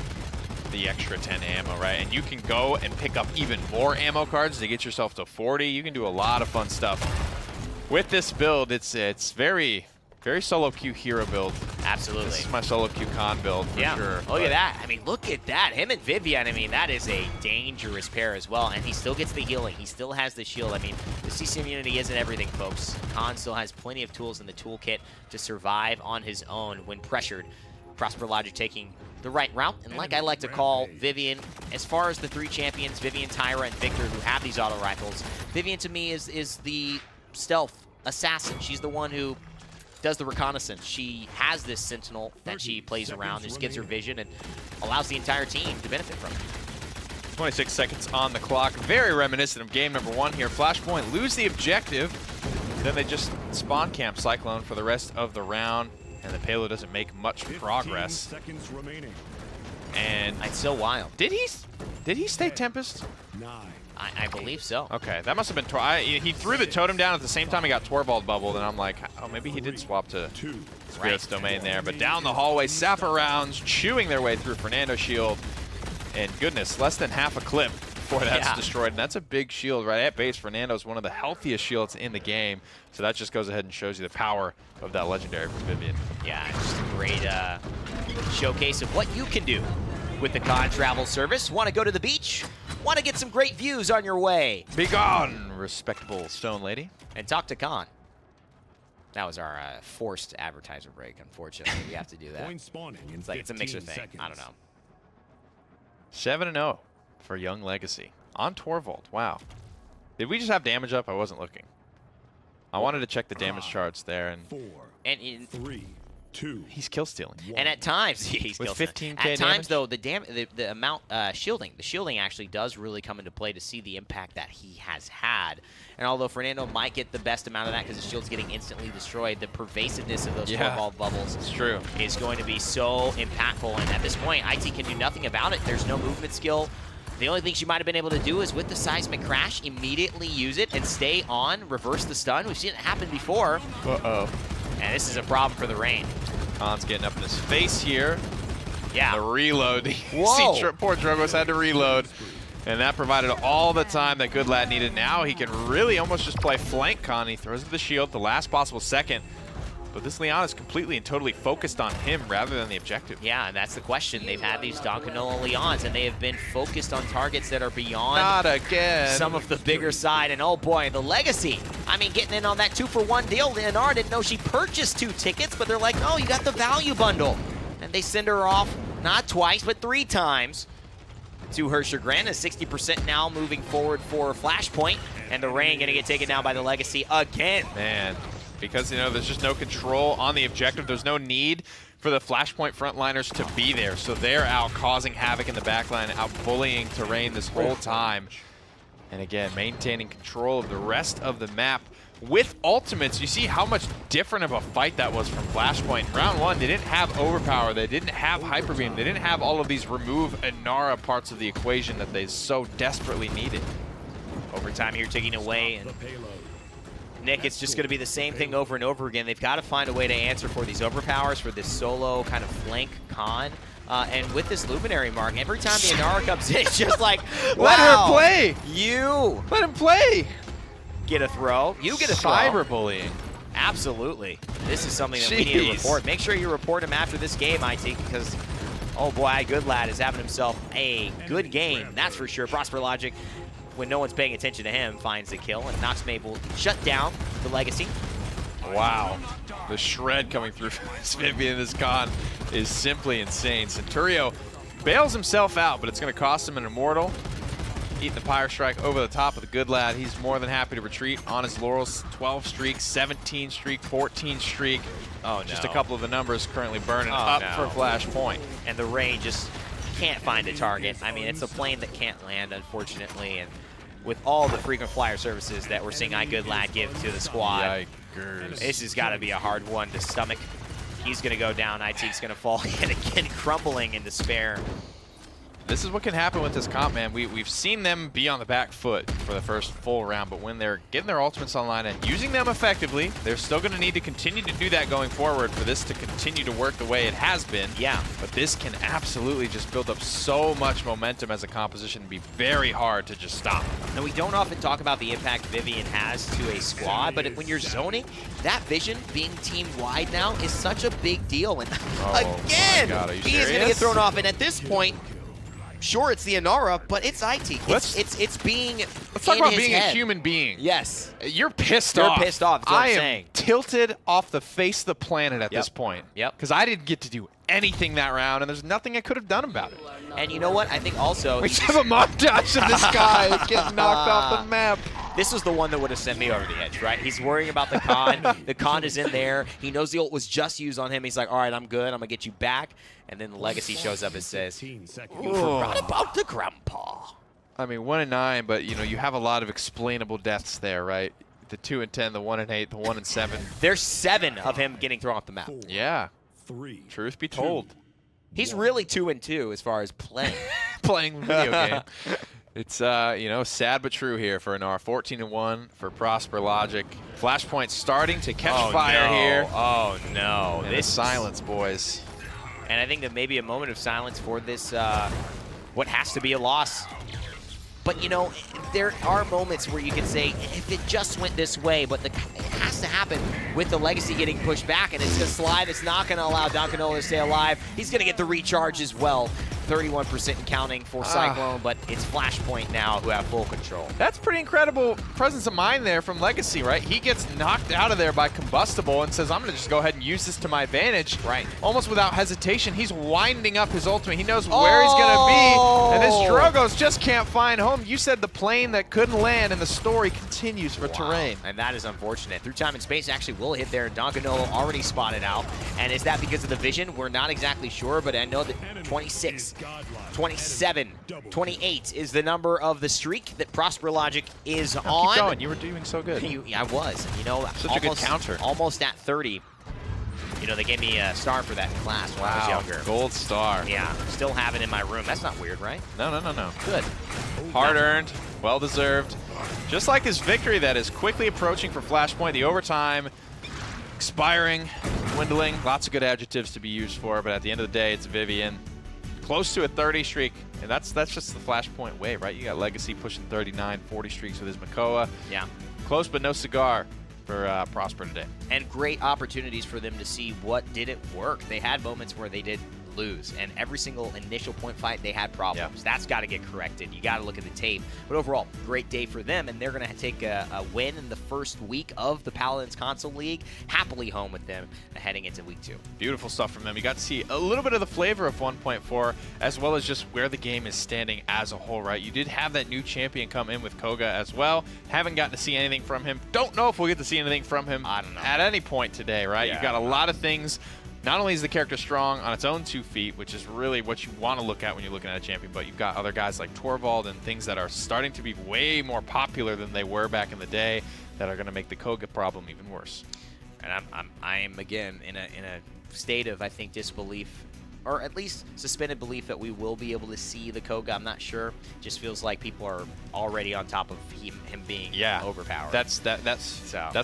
the extra 10 ammo, right? And you can go and pick up even more ammo cards to get yourself to 40. You can do a lot of fun stuff. With this build, it's very solo queue hero build. Absolutely. This is my solo queue con build for sure. Look at that. I mean, look at that. Him and Vivian, I mean, that is a dangerous pair as well. And he still gets the healing. He still has the shield. I mean, the CC immunity isn't everything, folks. Khan still has plenty of tools in the toolkit to survive on his own when pressured. Prosper Logic taking the right route. And like I like to call Vivian, as far as the three champions, Vivian, Tyra, and Victor, who have these auto rifles, Vivian to me is the stealth assassin. She's the one who does the reconnaissance. She has this sentinel that she plays around, just gives her vision and allows the entire team to benefit from it. 26 seconds on the clock. Very reminiscent of game number 1 here. Flashpoint lose the objective. Then they just spawn camp Cyclone for the rest of the round, and the payload doesn't make much progress. Seconds remaining. And it's so wild. Did he stay Tempest? 9. I believe so. Okay, that must have been he threw the totem down at the same time he got Torvald bubbled, and I'm like, oh, maybe he did swap to Spirit's Domain there. But down the hallway, Sapper rounds chewing their way through Fernando's shield, and goodness, less than half a clip before that's destroyed, and that's a big shield right at base. Fernando's one of the healthiest shields in the game, so that just goes ahead and shows you the power of that legendary from Vivian. Yeah, just a great showcase of what you can do with the Khan travel service. Want to go to the beach? Want to get some great views on your way? Be gone, respectable stone lady. And talk to Khan. That was our forced advertiser break, unfortunately. We have to do that. Point spawning in It's like it's a mixer 15 thing. seconds. I don't know. 7-0 for Young Legacy on Torvald. Wow. Did we just have damage up? I wasn't looking. I wanted to check the damage charts there. And 4, And in, 3, He's kill stealing. And at times, he's with kill 15k At times, damage? though, the amount the shielding actually does really come into play to see the impact that he has had. And although Fernando might get the best amount of that because his shield's getting instantly destroyed, the pervasiveness of those 4-ball bubbles is going to be so impactful. And at this point, IT can do nothing about it. There's no movement skill. The only thing she might have been able to do is with the seismic crash, immediately use it and stay on, reverse the stun. We've seen it happen before. Uh-oh. And this is a problem for the Rain. Khan's getting up in his face here. Yeah. The reload. Whoa. See, poor Drogos had to reload. And that provided all the time that Good Lad needed. Now he can really almost just play flank Khan. He throws the shield the last possible second. But this Leon is completely and totally focused on him rather than the objective. Yeah, and that's the question. They've had these Don Canola Leons, and they have been focused on targets that are beyond Not again. some of the bigger side. And oh boy, the Legacy. I mean, getting in on that 2-for-1 deal. Leonard didn't know she purchased 2 tickets, but they're like, oh, you got the value bundle. And they send her off, not twice, but 3 times. To her chagrin, is 60% now moving forward for Flashpoint. And the Rain gonna get taken down by the Legacy again. Man. Because, you know, there's just no control on the objective. There's no need for the Flashpoint frontliners to be there. So they're out causing havoc in the backline, out bullying Terrain this whole time. And again, maintaining control of the rest of the map. With ultimates, you see how much different of a fight that was from Flashpoint. Round 1, they didn't have overpower, they didn't have hyper beam, they didn't have all of these remove Inara parts of the equation that they so desperately needed. Overtime here taking away, and Nick, it's just going to be the same thing over and over again. They've got to find a way to answer for these overpowers, for this solo kind of flank Khan. And with this Luminary mark, every time the Inara comes in, it's just like, wow, Let her play! You Let him play! get a throw. You get a throw. Cyberbullying. Absolutely. This is something that we need to report. Make sure you report him after this game, IT, because, oh boy, Good Lad is having himself a good game. That's for sure. Prosper Logic, when no one's paying attention to him, finds the kill, and Nox Mabel shut down the Legacy. Wow. The shred coming through from this Vivian, this Khan, is simply insane. Centurio bails himself out, but it's going to cost him an Immortal. Eating the Pyre Strike over the top of the Good Lad. He's more than happy to retreat on his laurels. 12 streak, 17 streak, 14 streak. Oh, no. Just a couple of the numbers currently burning up for Flashpoint. And the Rain just can't find a target. I mean, it's a plane that can't land, unfortunately, and with all the frequent flyer services that we're seeing Good Lad give to the squad, Yikers. this has got to be a hard one to stomach. He's going to go down. IT's going to fall yet again, crumbling in despair. This is what can happen with this comp, man. We've seen them be on the back foot for the first full round, but when they're getting their ultimates online and using them effectively, they're still going to need to continue to do that going forward for this to continue to work the way it has been. Yeah. But this can absolutely just build up so much momentum as a composition and be very hard to just stop. Now, we don't often talk about the impact Vivian has to a squad, but when you're zoning, that vision being team-wide now is such a big deal. And again, my God, are you he is going to get thrown off, and at this point, sure, it's the Inara, but it's IT. It's being. Let's talk about being a human being. Yes. You're pissed off. You're pissed off. That's what I'm saying. I am tilted off the face of the planet at this point. Yep. Because I didn't get to do anything that round, and there's nothing I could have done about it. And you know what? I think also We just have a montage of this guy getting knocked off the map. This was the one that would have sent me over the edge, right? He's worrying about the Khan. The Khan is in there. He knows the ult was just used on him. He's like, all right, I'm good. I'm going to get you back. And then the Legacy shows up and says, you forgot about the grandpa. I mean, 1 and 9, but you know, you have a lot of explainable deaths there, right? The 2 and 10, the 1 and 8, the 1 and 7. There's 7 of him getting thrown off the map. Yeah. 3. Truth be told. He's really 2 and 2 as far as playing. Playing the video game. It's, you know, sad but true here for Inara. 14 and 1 for Prosper Logic. Flashpoint starting to catch fire here. Oh, no. And this silence, boys. And I think that maybe a moment of silence for this, what has to be a loss. But, you know, there are moments where you can say, if it just went this way, but it has to happen with the Legacy getting pushed back, and it's going to slide. It's not going to allow Don Canola to stay alive. He's going to get the recharge as well. 31% and counting for Cyclone, but it's Flashpoint now who have full control. That's pretty incredible presence of mind there from Legacy, right? He gets knocked out of there by Combustible and says, I'm going to just go ahead and use this to my advantage. Right. Almost without hesitation. He's winding up his ultimate. He knows where he's going to be, and this Drogos just can't find home. You said the plane that couldn't land, and the story continues for Terrain. And that is unfortunate. Through time and space actually will hit there. Donganolo already spotted out. And is that because of the vision? We're not exactly sure, but I know that 26, 27, 28 is the number of the streak that Prosper Logic is on. Keep going. You were doing so good. I was. You know, Such a good counter. Almost at 30. You know, they gave me a star for that in class when I was younger. Gold star. Yeah, still have it in my room. That's not weird, right? No. Good. Hard-earned, well-deserved. Just like his victory that is quickly approaching for Flashpoint, the overtime expiring, dwindling. Lots of good adjectives to be used for, but at the end of the day, it's Vivian. Close to a 30 streak, and that's just the Flashpoint way, right? You got Legacy pushing 39, 40 streaks with his Makoa. Yeah. Close, but no cigar for Prosper today. And great opportunities for them to see what didn't work. They had moments where they did lose, and every single initial point fight they had problems. Yeah. That's got to get corrected. You got to look at the tape. But overall, great day for them, and they're going to take a win in the first week of the Paladins Console League, happily home with them heading into week 2. Beautiful stuff from them. You got to see a little bit of the flavor of 1.4, as well as just where the game is standing as a whole, right? You did have that new champion come in with Koga as well. Haven't gotten to see anything from him. Don't know if we'll get to see anything from him I don't know. at any point today, right? Yeah. You've got a lot of things. Not only is the character strong on its own 2 feet, which is really what you want to look at when you're looking at a champion, but you've got other guys like Torvald and things that are starting to be way more popular than they were back in the day that are going to make the Koga problem even worse. And I am again in a state of, I think, disbelief, or at least suspended belief that we will be able to see the Koga. I'm not sure. Just feels like people are already on top of him being overpowered. That's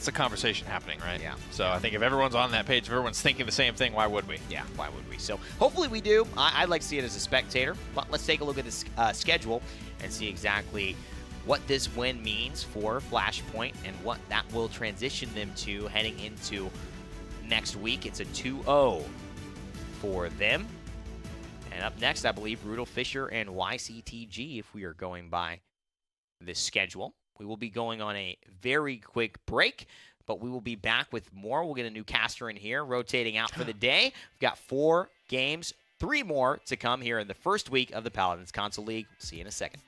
a conversation happening, right? Yeah. So I think if everyone's on that page, if everyone's thinking the same thing, why would we? Yeah, why would we? So hopefully we do. I'd like to see it as a spectator, but let's take a look at this schedule and see exactly what this win means for Flashpoint and what that will transition them to heading into next week. It's a 2-0 for them. And up next, I believe, Rudel Fisher and YCTG, if we are going by this schedule. We will be going on a very quick break, but we will be back with more. We'll get a new caster in here, rotating out for the day. We've got 4 games, 3 more to come here in the first week of the Paladins Console League. We'll see you in a second.